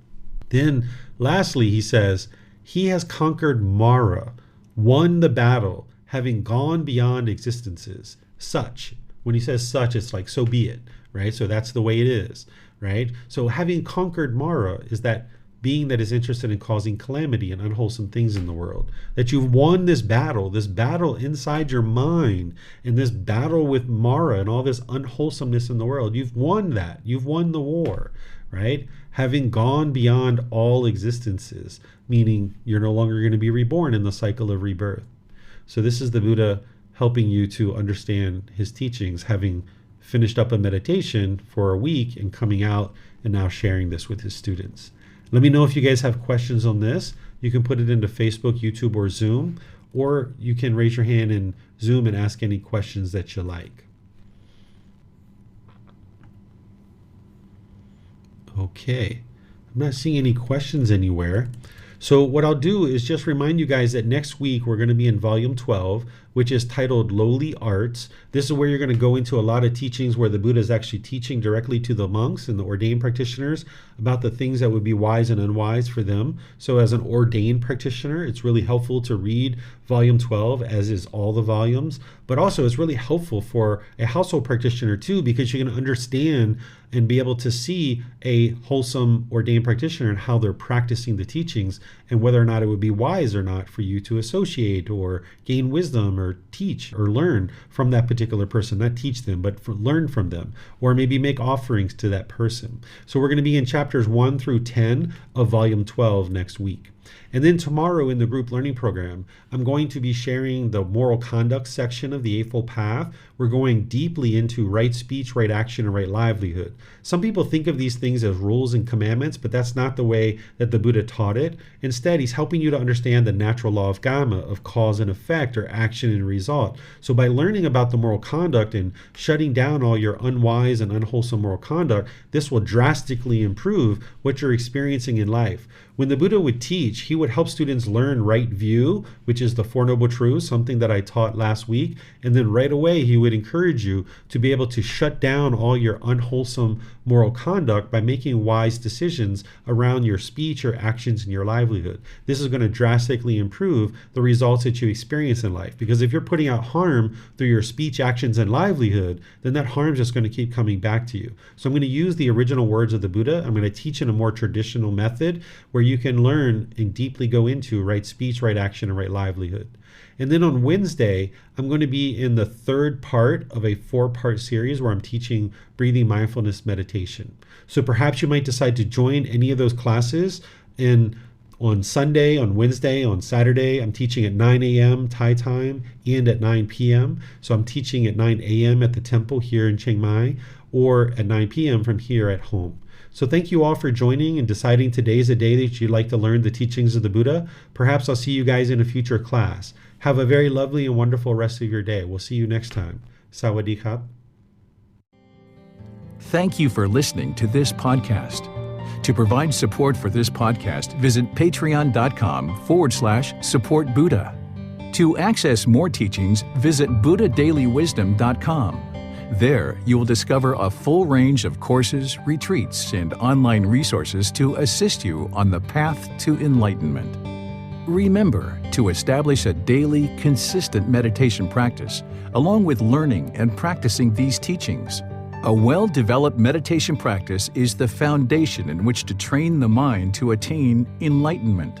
Then lastly, he says, he has conquered Mara, won the battle, having gone beyond existences. Such. When he says such, it's like, so be it, right? So that's the way it is, right? So having conquered Mara is that being that is interested in causing calamity and unwholesome things in the world. That you've won this battle inside your mind, and this battle with Mara and all this unwholesomeness in the world. You've won that. You've won the war, right? Having gone beyond all existences, meaning you're no longer going to be reborn in the cycle of rebirth. So this is the Buddha helping you to understand his teachings, having finished up a meditation for a week and coming out and now sharing this with his students. Let me know if you guys have questions on this. You can put it into Facebook, YouTube, or Zoom, or you can raise your hand in Zoom and ask any questions that you like. Okay, I'm not seeing any questions anywhere. So what I'll do is just remind you guys that next week we're going to be in volume 12, which is titled Lowly Arts. This is where you're going to go into a lot of teachings where the Buddha is actually teaching directly to the monks and the ordained practitioners about the things that would be wise and unwise for them. So as an ordained practitioner, it's really helpful to read volume 12, as is all the volumes. But also it's really helpful for a household practitioner too, because you can understand and be able to see a wholesome ordained practitioner and how they're practicing the teachings and whether or not it would be wise or not for you to associate or gain wisdom or teach or learn from that particular person. Not teach them, but learn from them, or maybe make offerings to that person. So we're going to be in chapters 1 through 10 of volume 12 next week. And then tomorrow in the group learning program, I'm going to be sharing the moral conduct section of the Eightfold Path. We're going deeply into right speech, right action, and right livelihood. Some people think of these things as rules and commandments, but that's not the way that the Buddha taught it. Instead, he's helping you to understand the natural law of Gama, of cause and effect, or action and result. So by learning about the moral conduct and shutting down all your unwise and unwholesome moral conduct, this will drastically improve what you're experiencing in life. When the Buddha would teach, he would help students learn right view, which is the Four Noble Truths, something that I taught last week. And then right away, he would encourage you to be able to shut down all your unwholesome moral conduct by making wise decisions around your speech or actions and your livelihood. This is going to drastically improve the results that you experience in life. Because if you're putting out harm through your speech, actions, and livelihood, then that harm is just going to keep coming back to you. So I'm going to use the original words of the Buddha. I'm going to teach in a more traditional method where you can learn and deeply go into right speech, right action, and right livelihood. And then on Wednesday, I'm going to be in the third part of a 4-part series where I'm teaching breathing mindfulness meditation. So perhaps you might decide to join any of those classes. And on Sunday, on Wednesday, on Saturday, I'm teaching at 9 a.m. Thai time and at 9 p.m. So I'm teaching at 9 a.m. at the temple here in Chiang Mai, or at 9 p.m. from here at home. So thank you all for joining and deciding today is a day that you'd like to learn the teachings of the Buddha. Perhaps I'll see you guys in a future class. Have a very lovely and wonderful rest of your day. We'll see you next time. Sawadee krap. Thank you for listening to this podcast. To provide support for this podcast, visit patreon.com/support Buddha. To access more teachings, visit buddhadailywisdom.com. There, you will discover a full range of courses, retreats, and online resources to assist you on the path to enlightenment. Remember to establish a daily, consistent meditation practice, along with learning and practicing these teachings. A well-developed meditation practice is the foundation in which to train the mind to attain enlightenment.